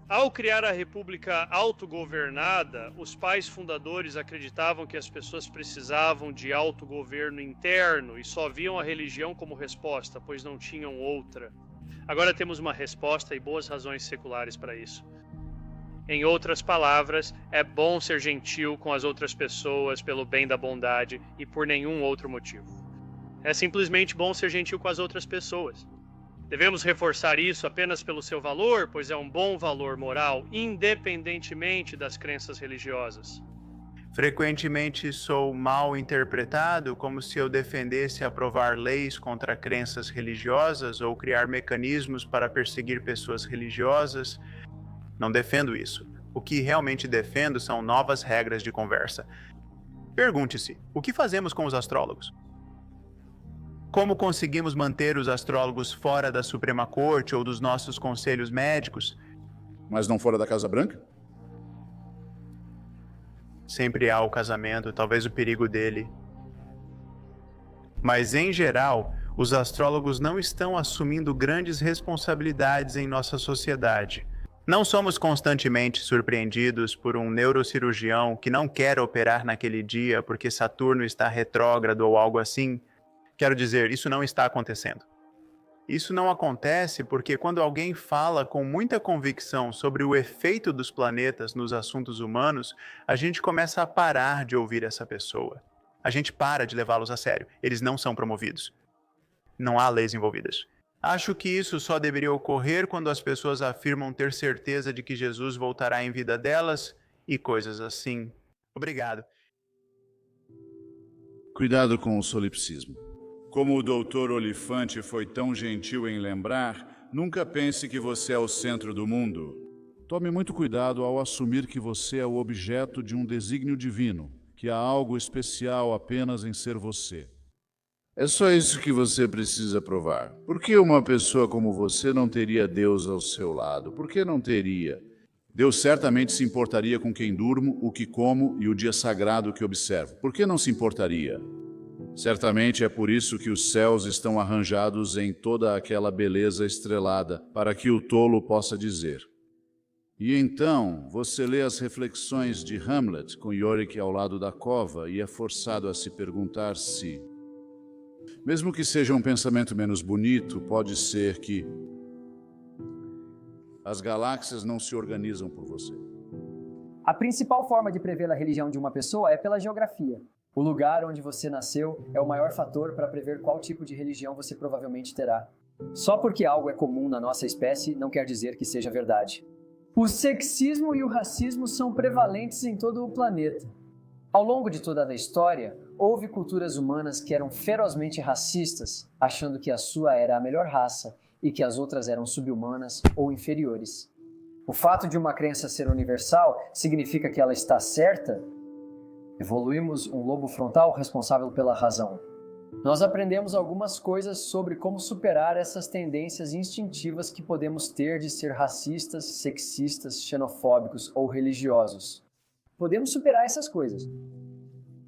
Ao criar a República autogovernada, os pais fundadores acreditavam que as pessoas precisavam de autogoverno interno e só viam a religião como resposta, pois não tinham outra. Agora temos uma resposta e boas razões seculares para isso. Em outras palavras, é bom ser gentil com as outras pessoas pelo bem da bondade e por nenhum outro motivo. É simplesmente bom ser gentil com as outras pessoas. Devemos reforçar isso apenas pelo seu valor, pois é um bom valor moral, independentemente das crenças religiosas. Frequentemente sou mal interpretado como se eu defendesse aprovar leis contra crenças religiosas ou criar mecanismos para perseguir pessoas religiosas. Não defendo isso. O que realmente defendo são novas regras de conversa. Pergunte-se, o que fazemos com os astrólogos? Como conseguimos manter os astrólogos fora da Suprema Corte ou dos nossos conselhos médicos? Mas não fora da Casa Branca? Sempre há o casamento, talvez o perigo dele. Mas, em geral, os astrólogos não estão assumindo grandes responsabilidades em nossa sociedade. Não somos constantemente surpreendidos por um neurocirurgião que não quer operar naquele dia porque Saturno está retrógrado ou algo assim. Quero dizer, isso não está acontecendo. Isso não acontece porque quando alguém fala com muita convicção sobre o efeito dos planetas nos assuntos humanos, a gente começa a parar de ouvir essa pessoa. A gente para de levá-los a sério. Eles não são promovidos. Não há leis envolvidas. Acho que isso só deveria ocorrer quando as pessoas afirmam ter certeza de que Jesus voltará em vida delas e coisas assim. Obrigado. Cuidado com o solipsismo. Como o Dr. Olifante foi tão gentil em lembrar, nunca pense que você é o centro do mundo. Tome muito cuidado ao assumir que você é o objeto de um desígnio divino, que há algo especial apenas em ser você. É só isso que você precisa provar. Por que uma pessoa como você não teria Deus ao seu lado? Por que não teria? Deus certamente se importaria com quem durmo, o que como e o dia sagrado que observo. Por que não se importaria? Certamente é por isso que os céus estão arranjados em toda aquela beleza estrelada, para que o tolo possa dizer. E então, você lê as reflexões de Hamlet com Yorick ao lado da cova e é forçado a se perguntar se... Mesmo que seja um pensamento menos bonito, pode ser que as galáxias não se organizam por você. A principal forma de prever a religião de uma pessoa é pela geografia. O lugar onde você nasceu é o maior fator para prever qual tipo de religião você provavelmente terá. Só porque algo é comum na nossa espécie não quer dizer que seja verdade. O sexismo e o racismo são prevalentes em todo o planeta. Ao longo de toda a história, houve culturas humanas que eram ferozmente racistas, achando que a sua era a melhor raça e que as outras eram subhumanas ou inferiores. O fato de uma crença ser universal significa que ela está certa? Evoluímos um lobo frontal responsável pela razão. Nós aprendemos algumas coisas sobre como superar essas tendências instintivas que podemos ter de ser racistas, sexistas, xenofóbicos ou religiosos. Podemos superar essas coisas.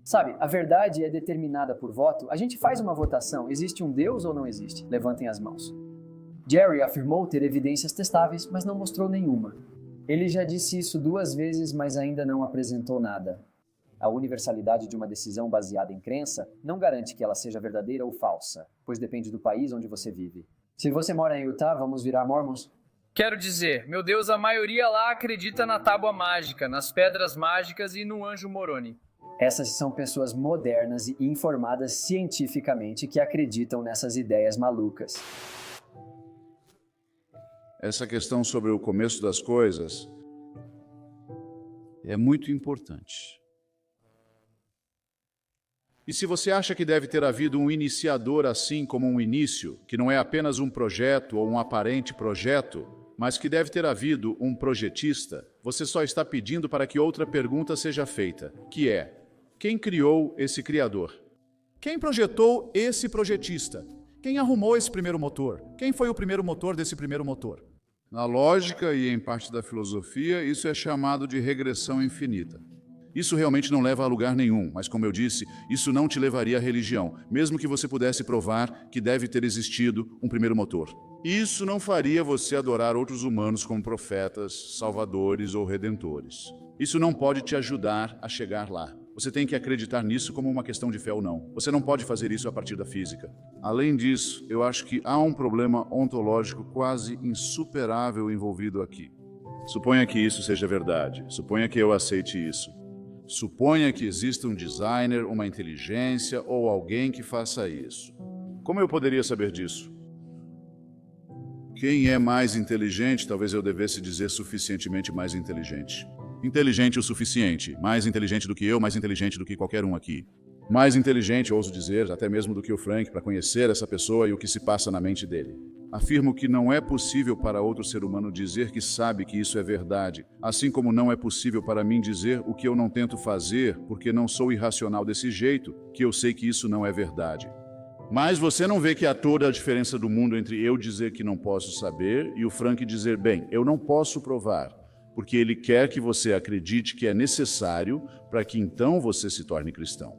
Sabe, a verdade é determinada por voto. A gente faz uma votação. Existe um Deus ou não existe? Levantem as mãos. Jerry afirmou ter evidências testáveis, mas não mostrou nenhuma. Ele já disse isso 2 vezes, mas ainda não apresentou nada. A universalidade de uma decisão baseada em crença não garante que ela seja verdadeira ou falsa, pois depende do país onde você vive. Se você mora em Utah, vamos virar mormons? Quero dizer, meu Deus, a maioria lá acredita na tábua mágica, nas pedras mágicas e no anjo Moroni. Essas são pessoas modernas e informadas cientificamente que acreditam nessas ideias malucas. Essa questão sobre o começo das coisas é muito importante. E se você acha que deve ter havido um iniciador assim como um início, que não é apenas um projeto ou um aparente projeto, mas que deve ter havido um projetista, você só está pedindo para que outra pergunta seja feita, que é: quem criou esse criador? Quem projetou esse projetista? Quem arrumou esse primeiro motor? Quem foi o primeiro motor desse primeiro motor? Na lógica e em parte da filosofia, isso é chamado de regressão infinita. Isso realmente não leva a lugar nenhum, mas como eu disse, isso não te levaria à religião, mesmo que você pudesse provar que deve ter existido um primeiro motor. Isso não faria você adorar outros humanos como profetas, salvadores ou redentores. Isso não pode te ajudar a chegar lá. Você tem que acreditar nisso como uma questão de fé ou não. Você não pode fazer isso a partir da física. Além disso, eu acho que há um problema ontológico quase insuperável envolvido aqui. Suponha que isso seja verdade. Suponha que eu aceite isso. Suponha que exista um designer, uma inteligência ou alguém que faça isso. Como eu poderia saber disso? Quem é mais inteligente, talvez eu devesse dizer suficientemente mais inteligente. Inteligente o suficiente, mais inteligente do que eu, mais inteligente do que qualquer um aqui. Mais inteligente, ouso dizer, até mesmo do que o Frank, para conhecer essa pessoa e o que se passa na mente dele. Afirmo que não é possível para outro ser humano dizer que sabe que isso é verdade, assim como não é possível para mim dizer o que eu não tento fazer, porque não sou irracional desse jeito, que eu sei que isso não é verdade. Mas você não vê que há toda a diferença do mundo entre eu dizer que não posso saber e o Frank dizer, bem, eu não posso provar, porque ele quer que você acredite que é necessário para que então você se torne cristão.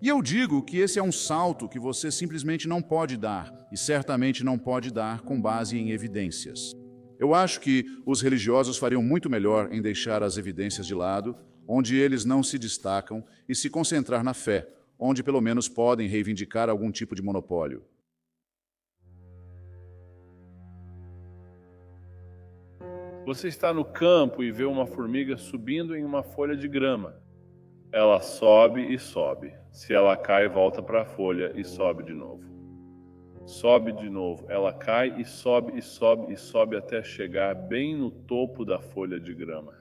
E eu digo que esse é um salto que você simplesmente não pode dar, e certamente não pode dar com base em evidências. Eu acho que os religiosos fariam muito melhor em deixar as evidências de lado, onde eles não se destacam, e se concentrar na fé, onde pelo menos podem reivindicar algum tipo de monopólio. Você está no campo e vê uma formiga subindo em uma folha de grama. Ela sobe e sobe. Se ela cai, volta para a folha e sobe de novo. Sobe de novo. Ela cai e sobe e sobe e sobe até chegar bem no topo da folha de grama.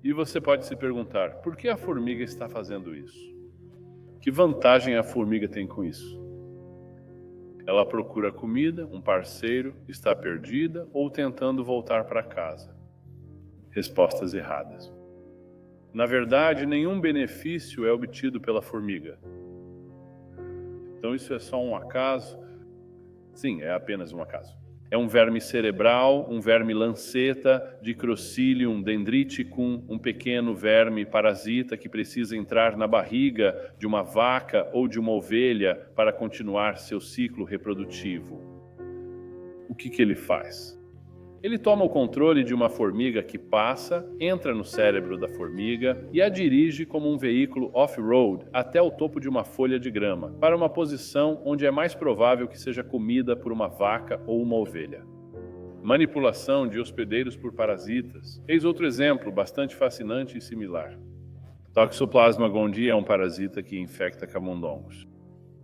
E você pode se perguntar, por que a formiga está fazendo isso? Que vantagem a formiga tem com isso? Ela procura comida, um parceiro, está perdida ou tentando voltar para casa? Respostas erradas. Na verdade, nenhum benefício é obtido pela formiga. Então isso é só um acaso? Sim, é apenas um acaso. É um verme cerebral, um verme lanceta, Dicrocilium dendriticum, um pequeno verme parasita que precisa entrar na barriga de uma vaca ou de uma ovelha para continuar seu ciclo reprodutivo. O que ele faz? Ele toma o controle de uma formiga que passa, entra no cérebro da formiga e a dirige como um veículo off-road até o topo de uma folha de grama, para uma posição onde é mais provável que seja comida por uma vaca ou uma ovelha. Manipulação de hospedeiros por parasitas. Eis outro exemplo bastante fascinante e similar. Toxoplasma gondii é um parasita que infecta camundongos.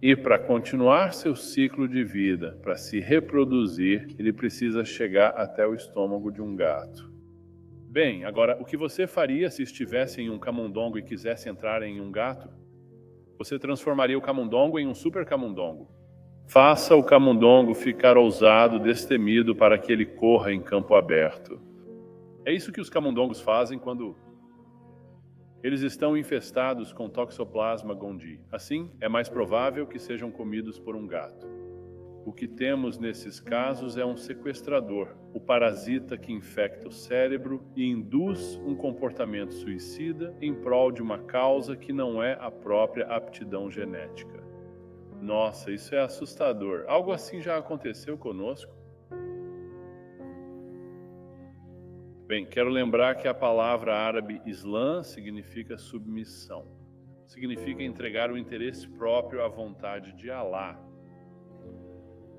E para continuar seu ciclo de vida, para se reproduzir, ele precisa chegar até o estômago de um gato. Bem, agora, o que você faria se estivesse em um camundongo e quisesse entrar em um gato? Você transformaria o camundongo em um super camundongo. Faça o camundongo ficar ousado, destemido, para que ele corra em campo aberto. É isso que os camundongos fazem quando eles estão infestados com Toxoplasma gondii. Assim, é mais provável que sejam comidos por um gato. O que temos nesses casos é um sequestrador, o parasita que infecta o cérebro e induz um comportamento suicida em prol de uma causa que não é a própria aptidão genética. Nossa, isso é assustador. Algo assim já aconteceu conosco? Bem, quero lembrar que a palavra árabe Islã significa submissão. Significa entregar o interesse próprio à vontade de Alá.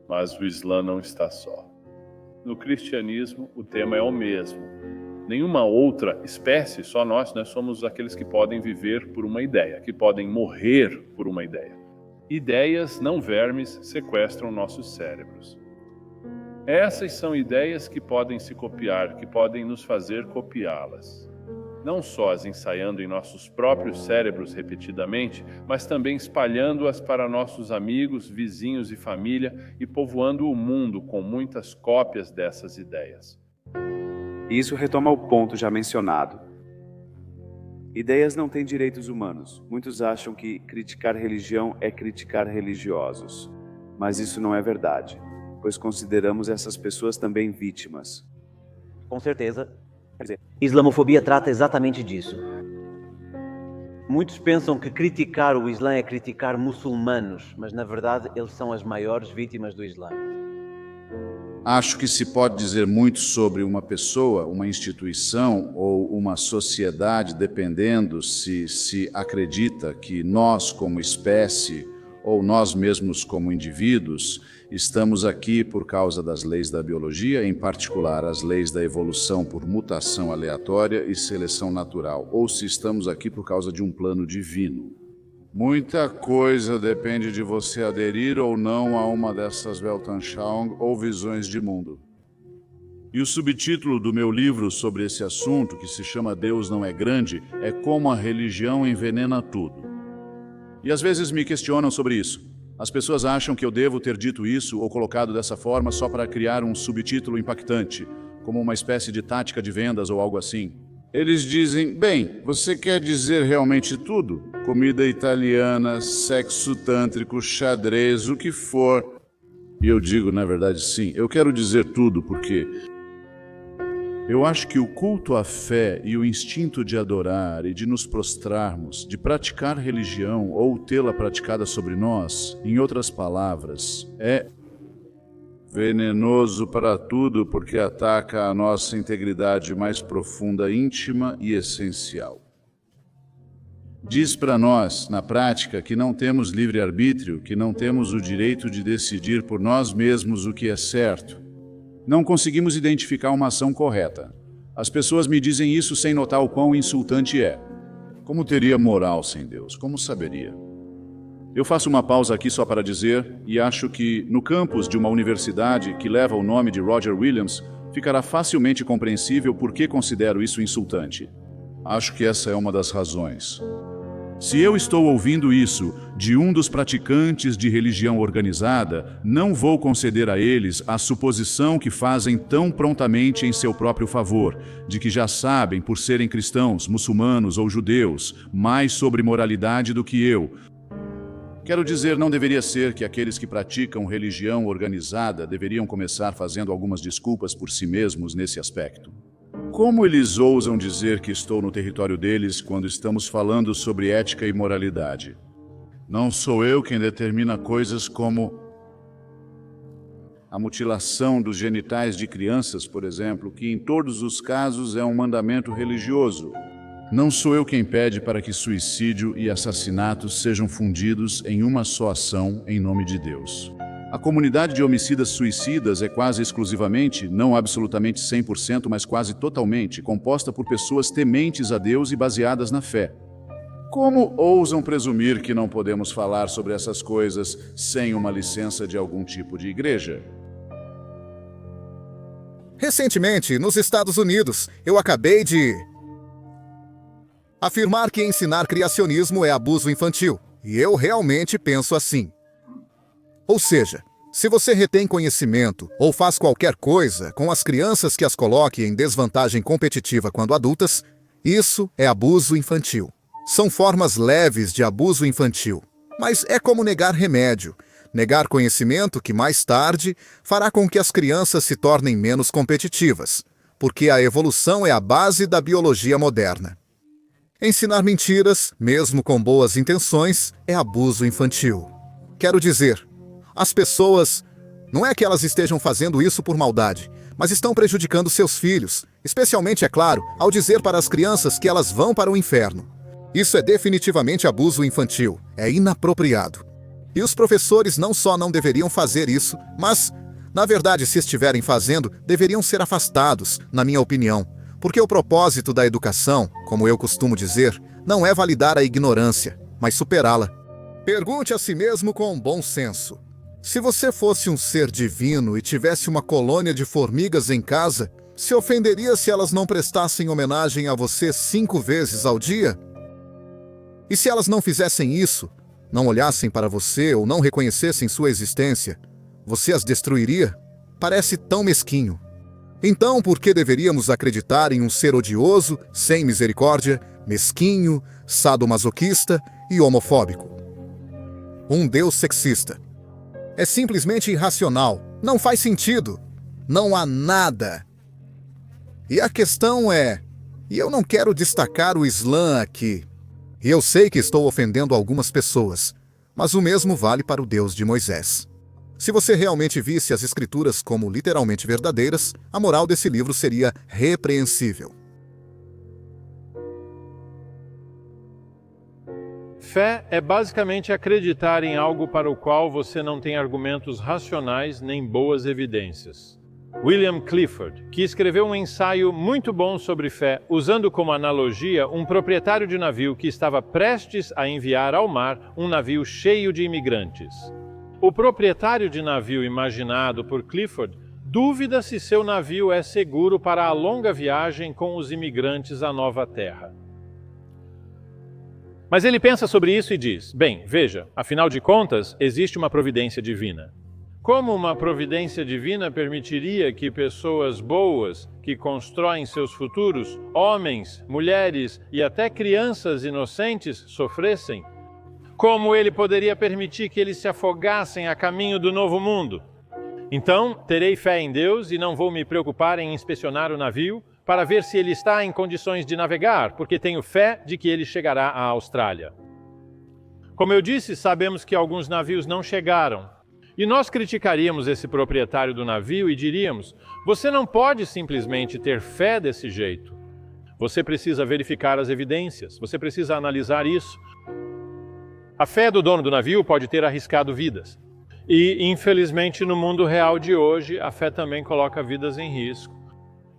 Mas o Islã não está só. No cristianismo, o tema é o mesmo. Nenhuma outra espécie, só nós somos aqueles que podem viver por uma ideia, que podem morrer por uma ideia. Ideias, não vermes, sequestram nossos cérebros. Essas são ideias que podem se copiar, que podem nos fazer copiá-las. Não só as ensaiando em nossos próprios cérebros repetidamente, mas também espalhando-as para nossos amigos, vizinhos e família e povoando o mundo com muitas cópias dessas ideias. Isso retoma o ponto já mencionado. Ideias não têm direitos humanos. Muitos acham que criticar religião é criticar religiosos. Mas isso não é verdade, pois consideramos essas pessoas também vítimas. Com certeza. Islamofobia trata exatamente disso. Muitos pensam que criticar o Islã é criticar muçulmanos, mas na verdade eles são as maiores vítimas do Islã. Acho que se pode dizer muito sobre uma pessoa, uma instituição ou uma sociedade, dependendo se acredita que nós, como espécie, ou nós mesmos como indivíduos, estamos aqui por causa das leis da biologia, em particular as leis da evolução por mutação aleatória e seleção natural, ou se estamos aqui por causa de um plano divino. Muita coisa depende de você aderir ou não a uma dessas Weltanschauung ou visões de mundo. E o subtítulo do meu livro sobre esse assunto, que se chama Deus Não é Grande, é Como a Religião Envenena Tudo. E às vezes me questionam sobre isso. As pessoas acham que eu devo ter dito isso ou colocado dessa forma só para criar um subtítulo impactante, como uma espécie de tática de vendas ou algo assim. Eles dizem, bem, você quer dizer realmente tudo? Comida italiana, sexo tântrico, xadrez, o que for. E eu digo, na verdade, sim, eu quero dizer tudo porque eu acho que o culto à fé e o instinto de adorar e de nos prostrarmos, de praticar religião ou tê-la praticada sobre nós, em outras palavras, é venenoso para tudo porque ataca a nossa integridade mais profunda, íntima e essencial. Diz para nós, na prática, que não temos livre-arbítrio, que não temos o direito de decidir por nós mesmos o que é certo. Não conseguimos identificar uma ação correta. As pessoas me dizem isso sem notar o quão insultante é. Como teria moral sem Deus? Como saberia? Eu faço uma pausa aqui só para dizer, e acho que no campus de uma universidade que leva o nome de Roger Williams, ficará facilmente compreensível por que considero isso insultante. Acho que essa é uma das razões. Se eu estou ouvindo isso de um dos praticantes de religião organizada, não vou conceder a eles a suposição que fazem tão prontamente em seu próprio favor, de que já sabem, por serem cristãos, muçulmanos ou judeus, mais sobre moralidade do que eu. Quero dizer, não deveria ser que aqueles que praticam religião organizada deveriam começar fazendo algumas desculpas por si mesmos nesse aspecto. Como eles ousam dizer que estou no território deles quando estamos falando sobre ética e moralidade? Não sou eu quem determina coisas como a mutilação dos genitais de crianças, por exemplo, que em todos os casos é um mandamento religioso. Não sou eu quem pede para que suicídio e assassinatos sejam fundidos em uma só ação em nome de Deus. A comunidade de homicidas suicidas é quase exclusivamente, não absolutamente 100%, mas quase totalmente, composta por pessoas tementes a Deus e baseadas na fé. Como ousam presumir que não podemos falar sobre essas coisas sem uma licença de algum tipo de igreja? Recentemente, nos Estados Unidos, eu acabei de afirmar que ensinar criacionismo é abuso infantil. E eu realmente penso assim. Ou seja, se você retém conhecimento ou faz qualquer coisa com as crianças que as coloque em desvantagem competitiva quando adultas, isso é abuso infantil. São formas leves de abuso infantil, mas é como negar remédio, negar conhecimento que mais tarde fará com que as crianças se tornem menos competitivas, porque a evolução é a base da biologia moderna. Ensinar mentiras, mesmo com boas intenções, é abuso infantil. Quero dizer, as pessoas, não é que elas estejam fazendo isso por maldade, mas estão prejudicando seus filhos, especialmente, é claro, ao dizer para as crianças que elas vão para o inferno. Isso é definitivamente abuso infantil, é inapropriado. E os professores não só não deveriam fazer isso, mas, na verdade, se estiverem fazendo, deveriam ser afastados, na minha opinião, porque o propósito da educação, como eu costumo dizer, não é validar a ignorância, mas superá-la. Pergunte a si mesmo com bom senso. Se você fosse um ser divino e tivesse uma colônia de formigas em casa, se ofenderia se elas não prestassem homenagem a você 5 vezes ao dia? E se elas não fizessem isso, não olhassem para você ou não reconhecessem sua existência, você as destruiria? Parece tão mesquinho. Então, por que deveríamos acreditar em um ser odioso, sem misericórdia, mesquinho, sadomasoquista e homofóbico? Um Deus sexista. É simplesmente irracional. Não faz sentido. Não há nada. E a questão é... E eu não quero destacar o Islã aqui. E eu sei que estou ofendendo algumas pessoas, mas o mesmo vale para o Deus de Moisés. Se você realmente visse as Escrituras como literalmente verdadeiras, a moral desse livro seria repreensível. Fé é basicamente acreditar em algo para o qual você não tem argumentos racionais nem boas evidências. William Clifford, que escreveu um ensaio muito bom sobre fé, usando como analogia um proprietário de navio que estava prestes a enviar ao mar um navio cheio de imigrantes. O proprietário de navio imaginado por Clifford dúvida se seu navio é seguro para a longa viagem com os imigrantes à nova terra. Mas ele pensa sobre isso e diz: bem, veja, afinal de contas, existe uma providência divina. Como uma providência divina permitiria que pessoas boas, que constroem seus futuros, homens, mulheres e até crianças inocentes, sofressem? Como ele poderia permitir que eles se afogassem a caminho do novo mundo? Então, terei fé em Deus e não vou me preocupar em inspecionar o navio para ver se ele está em condições de navegar, porque tenho fé de que ele chegará à Austrália. Como eu disse, sabemos que alguns navios não chegaram. E nós criticaríamos esse proprietário do navio e diríamos: você não pode simplesmente ter fé desse jeito. Você precisa verificar as evidências, você precisa analisar isso. A fé do dono do navio pode ter arriscado vidas. E, infelizmente, no mundo real de hoje, a fé também coloca vidas em risco.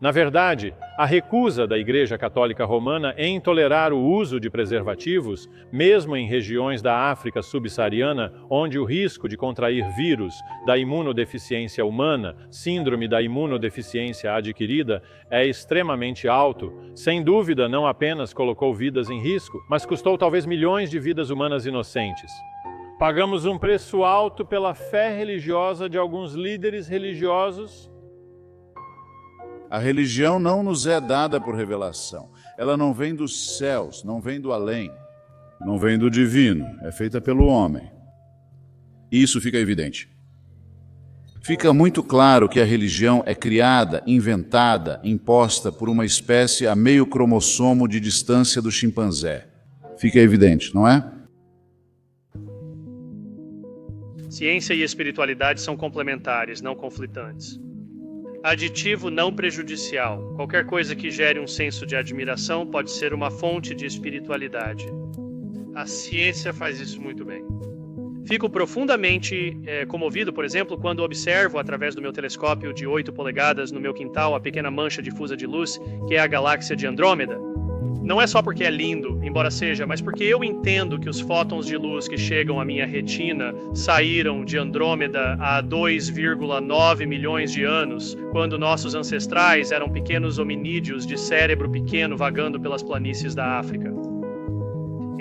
Na verdade, a recusa da Igreja Católica Romana em tolerar o uso de preservativos, mesmo em regiões da África subsaariana, onde o risco de contrair vírus da imunodeficiência humana, síndrome da imunodeficiência adquirida, é extremamente alto, sem dúvida não apenas colocou vidas em risco, mas custou talvez milhões de vidas humanas inocentes. Pagamos um preço alto pela fé religiosa de alguns líderes religiosos. A religião não nos é dada por revelação. Ela não vem dos céus, não vem do além, não vem do divino, é feita pelo homem. Isso fica evidente. Fica muito claro que a religião é criada, inventada, imposta por uma espécie a meio cromossomo de distância do chimpanzé. Fica evidente, não é? Ciência e espiritualidade são complementares, não conflitantes. Aditivo não prejudicial. Qualquer coisa que gere um senso de admiração pode ser uma fonte de espiritualidade. A ciência faz isso muito bem. Fico profundamente comovido, por exemplo, quando observo através do meu telescópio de 8 polegadas no meu quintal a pequena mancha difusa de luz que é a galáxia de Andrômeda. Não é só porque é lindo, embora seja, mas porque eu entendo que os fótons de luz que chegam à minha retina saíram de Andrômeda há 2,9 milhões de anos, quando nossos ancestrais eram pequenos hominídeos de cérebro pequeno vagando pelas planícies da África.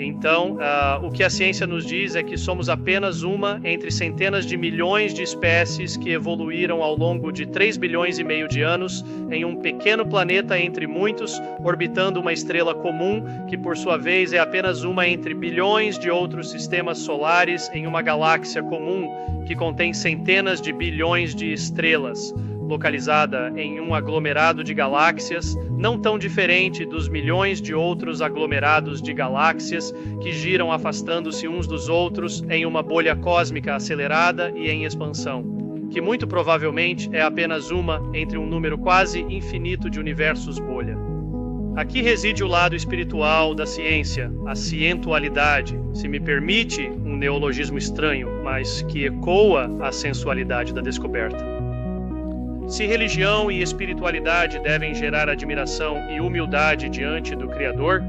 Então, o que a ciência nos diz é que somos apenas uma entre centenas de milhões de espécies que evoluíram ao longo de 3 bilhões e meio de anos em um pequeno planeta entre muitos, orbitando uma estrela comum, que por sua vez é apenas uma entre bilhões de outros sistemas solares em uma galáxia comum que contém centenas de bilhões de estrelas, localizada em um aglomerado de galáxias não tão diferente dos milhões de outros aglomerados de galáxias que giram afastando-se uns dos outros em uma bolha cósmica acelerada e em expansão, que muito provavelmente é apenas uma entre um número quase infinito de universos bolha. Aqui reside o lado espiritual da ciência, a cientualidade, se me permite um neologismo estranho, mas que ecoa a sensualidade da descoberta. Se religião e espiritualidade devem gerar admiração e humildade diante do Criador,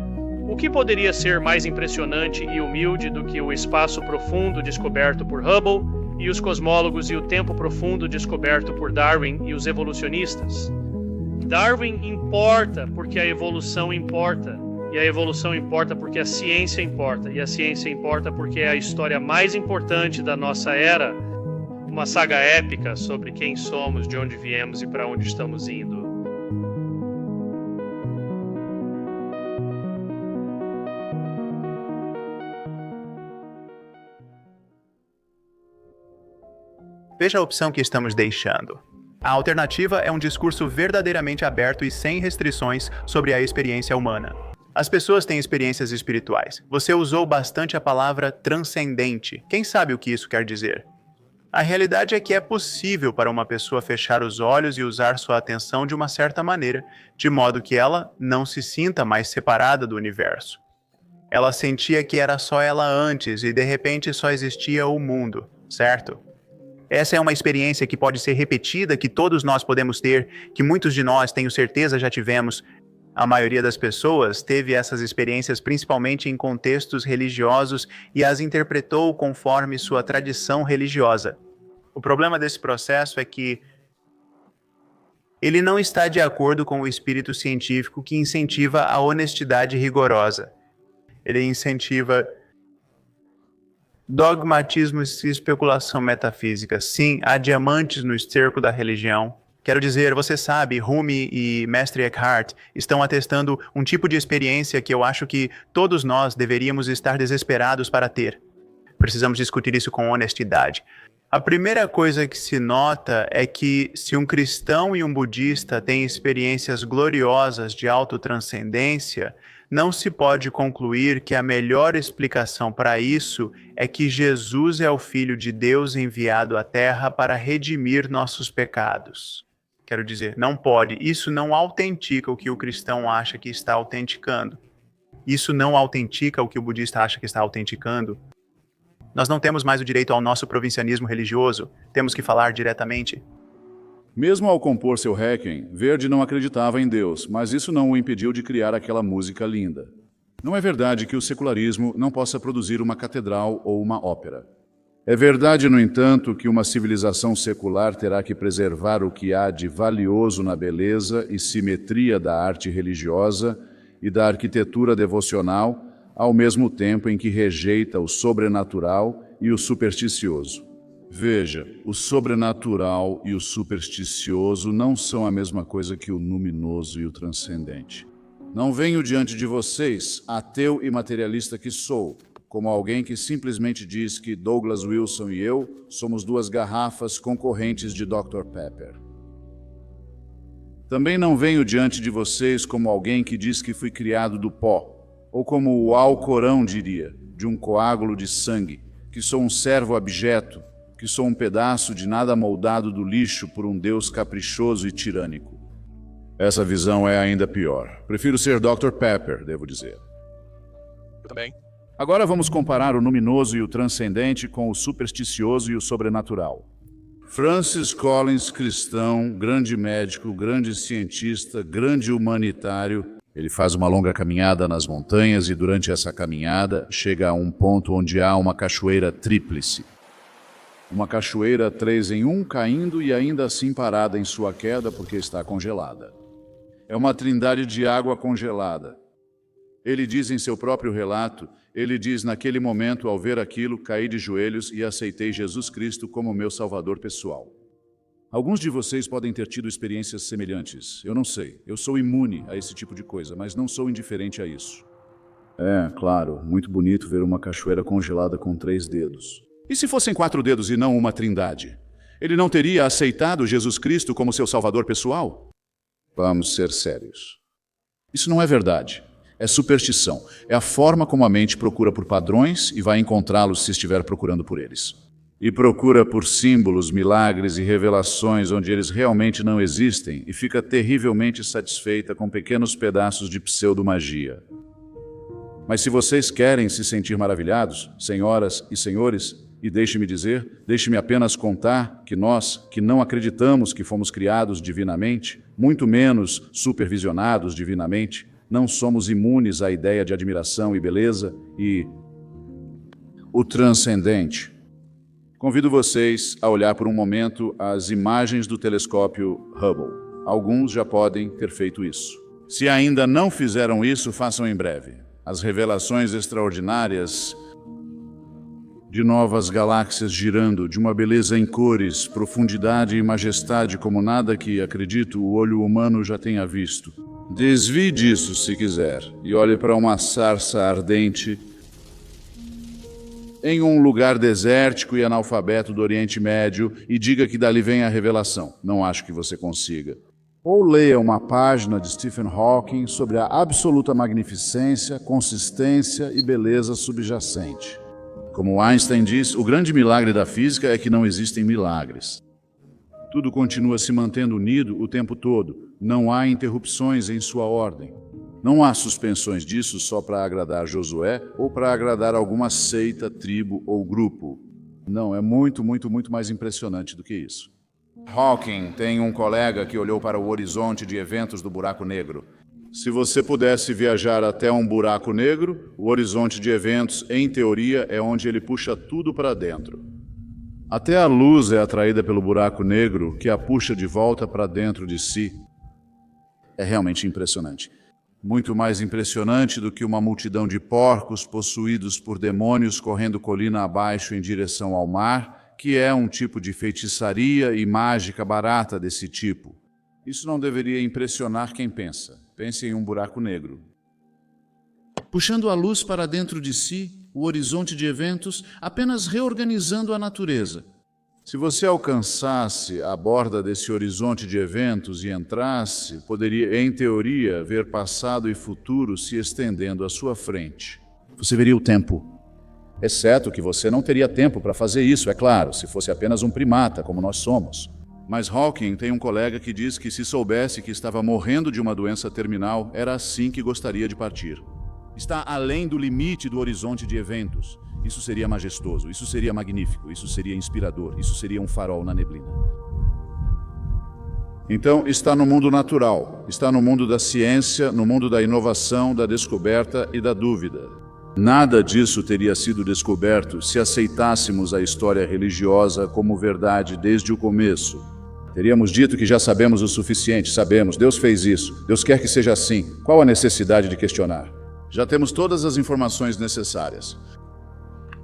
o que poderia ser mais impressionante e humilde do que o espaço profundo descoberto por Hubble e os cosmólogos e o tempo profundo descoberto por Darwin e os evolucionistas? Darwin importa porque a evolução importa, e a evolução importa porque a ciência importa, e a ciência importa porque é a história mais importante da nossa era, uma saga épica sobre quem somos, de onde viemos e para onde estamos indo. Veja a opção que estamos deixando. A alternativa é um discurso verdadeiramente aberto e sem restrições sobre a experiência humana. As pessoas têm experiências espirituais. Você usou bastante a palavra transcendente. Quem sabe o que isso quer dizer? A realidade é que é possível para uma pessoa fechar os olhos e usar sua atenção de uma certa maneira, de modo que ela não se sinta mais separada do universo. Ela sentia que era só ela antes e de repente só existia o mundo, certo? Essa é uma experiência que pode ser repetida, que todos nós podemos ter, que muitos de nós, tenho certeza, já tivemos. A maioria das pessoas teve essas experiências principalmente em contextos religiosos e as interpretou conforme sua tradição religiosa. O problema desse processo é que ele não está de acordo com o espírito científico que incentiva a honestidade rigorosa. Ele incentiva dogmatismo e especulação metafísica. Sim, há diamantes no esterco da religião. Quero dizer, você sabe, Rumi e Mestre Eckhart estão atestando um tipo de experiência que eu acho que todos nós deveríamos estar desesperados para ter. Precisamos discutir isso com honestidade. A primeira coisa que se nota é que se um cristão e um budista têm experiências gloriosas de autotranscendência, não se pode concluir que a melhor explicação para isso é que Jesus é o Filho de Deus enviado à Terra para redimir nossos pecados. Quero dizer, não pode. Isso não autentica o que o cristão acha que está autenticando. Isso não autentica o que o budista acha que está autenticando. Nós não temos mais o direito ao nosso provincianismo religioso. Temos que falar diretamente. Mesmo ao compor seu Requiem, Verdi não acreditava em Deus, mas isso não o impediu de criar aquela música linda. Não é verdade que o secularismo não possa produzir uma catedral ou uma ópera. É verdade, no entanto, que uma civilização secular terá que preservar o que há de valioso na beleza e simetria da arte religiosa e da arquitetura devocional, ao mesmo tempo em que rejeita o sobrenatural e o supersticioso. Veja, o sobrenatural e o supersticioso não são a mesma coisa que o luminoso e o transcendente. Não venho diante de vocês, ateu e materialista que sou, como alguém que simplesmente diz que Douglas Wilson e eu somos duas garrafas concorrentes de Dr. Pepper. Também não venho diante de vocês como alguém que diz que fui criado do pó, ou como o Alcorão diria, de um coágulo de sangue, que sou um servo abjeto, que sou um pedaço de nada moldado do lixo por um Deus caprichoso e tirânico. Essa visão é ainda pior. Prefiro ser Dr. Pepper, devo dizer. Eu também. Agora vamos comparar o luminoso e o transcendente com o supersticioso e o sobrenatural. Francis Collins, cristão, grande médico, grande cientista, grande humanitário. Ele faz uma longa caminhada nas montanhas e durante essa caminhada chega a um ponto onde há uma cachoeira tríplice. Uma cachoeira 3 em 1 caindo e ainda assim parada em sua queda porque está congelada. É uma trindade de água congelada. Ele diz em seu próprio relato, ele diz, naquele momento, ao ver aquilo, caí de joelhos e aceitei Jesus Cristo como meu salvador pessoal. Alguns de vocês podem ter tido experiências semelhantes. Eu não sei. Eu sou imune a esse tipo de coisa, mas não sou indiferente a isso. É, claro, muito bonito ver uma cachoeira congelada com 3 dedos. E se fossem 4 dedos e não uma trindade? Ele não teria aceitado Jesus Cristo como seu salvador pessoal? Vamos ser sérios. Isso não é verdade. É superstição. É a forma como a mente procura por padrões e vai encontrá-los se estiver procurando por eles. E procura por símbolos, milagres e revelações onde eles realmente não existem e fica terrivelmente satisfeita com pequenos pedaços de pseudo-magia. Mas se vocês querem se sentir maravilhados, senhoras e senhores, e deixe-me apenas contar que nós, que não acreditamos que fomos criados divinamente, muito menos supervisionados divinamente, não somos imunes à ideia de admiração e beleza e o transcendente. Convido vocês a olhar por um momento as imagens do telescópio Hubble. Alguns já podem ter feito isso. Se ainda não fizeram isso, façam em breve. As revelações extraordinárias de novas galáxias girando, de uma beleza em cores, profundidade e majestade como nada que, acredito, o olho humano já tenha visto. Desvie disso, se quiser, e olhe para uma sarça ardente em um lugar desértico e analfabeto do Oriente Médio e diga que dali vem a revelação. Não acho que você consiga. Ou leia uma página de Stephen Hawking sobre a absoluta magnificência, consistência e beleza subjacente. Como Einstein diz, o grande milagre da física é que não existem milagres. Tudo continua se mantendo unido o tempo todo. Não há interrupções em sua ordem. Não há suspensões disso só para agradar Josué ou para agradar alguma seita, tribo ou grupo. Não, é muito mais impressionante do que isso. Hawking tem um colega que olhou para o horizonte de eventos do buraco negro. Se você pudesse viajar até um buraco negro, o horizonte de eventos, em teoria, é onde ele puxa tudo para dentro. Até a luz é atraída pelo buraco negro, que a puxa de volta para dentro de si. É realmente impressionante. Muito mais impressionante do que uma multidão de porcos possuídos por demônios correndo colina abaixo em direção ao mar, que é um tipo de feitiçaria e mágica barata desse tipo. Isso não deveria impressionar quem pensa. Pense em um buraco negro. Puxando a luz para dentro de si, o horizonte de eventos, apenas reorganizando a natureza. Se você alcançasse a borda desse horizonte de eventos e entrasse, poderia, em teoria, ver passado e futuro se estendendo à sua frente. Você veria o tempo. Exceto que você não teria tempo para fazer isso, é claro, se fosse apenas um primata, como nós somos. Mas Hawking tem um colega que diz que se soubesse que estava morrendo de uma doença terminal, era assim que gostaria de partir. Está além do limite do horizonte de eventos. Isso seria majestoso, isso seria magnífico, isso seria inspirador, isso seria um farol na neblina. Então, está no mundo natural, está no mundo da ciência, no mundo da inovação, da descoberta e da dúvida. Nada disso teria sido descoberto se aceitássemos a história religiosa como verdade desde o começo. Teríamos dito que já sabemos o suficiente, sabemos, Deus fez isso, Deus quer que seja assim. Qual a necessidade de questionar? Já temos todas as informações necessárias.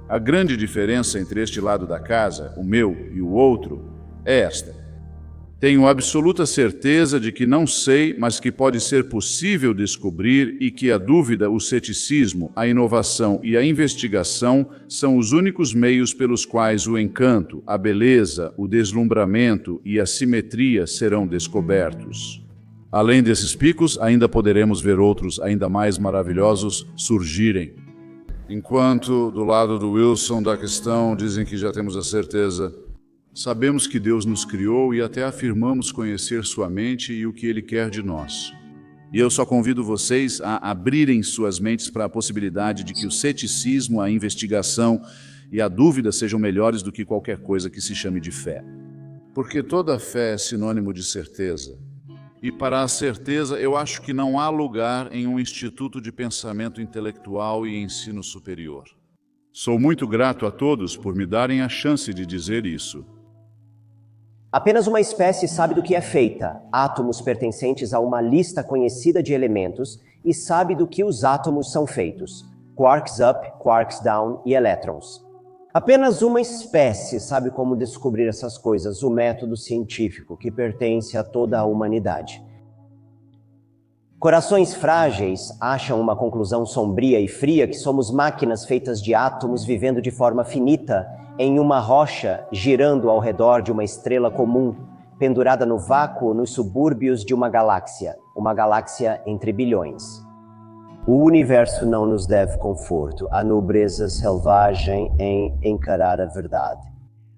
A grande diferença entre este lado da casa, o meu e o outro, é esta. Tenho absoluta certeza de que não sei, mas que pode ser possível descobrir e que a dúvida, o ceticismo, a inovação e a investigação são os únicos meios pelos quais o encanto, a beleza, o deslumbramento e a simetria serão descobertos. Além desses picos, ainda poderemos ver outros ainda mais maravilhosos surgirem. Enquanto, do lado do Wilson da questão, dizem que já temos a certeza. Sabemos que Deus nos criou e até afirmamos conhecer sua mente e o que Ele quer de nós. E eu só convido vocês a abrirem suas mentes para a possibilidade de que o ceticismo, a investigação e a dúvida sejam melhores do que qualquer coisa que se chame de fé. Porque toda fé é sinônimo de certeza. E para a certeza, eu acho que não há lugar em um instituto de pensamento intelectual e ensino superior. Sou muito grato a todos por me darem a chance de dizer isso. Apenas uma espécie sabe do que é feita, átomos pertencentes a uma lista conhecida de elementos, e sabe do que os átomos são feitos, quarks up, quarks down e elétrons. Apenas uma espécie sabe como descobrir essas coisas, o método científico que pertence a toda a humanidade. Corações frágeis acham uma conclusão sombria e fria que somos máquinas feitas de átomos vivendo de forma finita em uma rocha girando ao redor de uma estrela comum, pendurada no vácuo nos subúrbios de uma galáxia entre bilhões. O universo não nos deve conforto, a nobreza selvagem em encarar a verdade.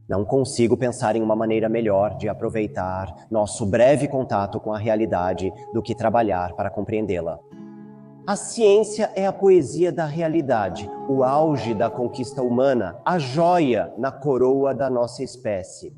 Não consigo pensar em uma maneira melhor de aproveitar nosso breve contato com a realidade do que trabalhar para compreendê-la. A ciência é a poesia da realidade, o auge da conquista humana, a joia na coroa da nossa espécie.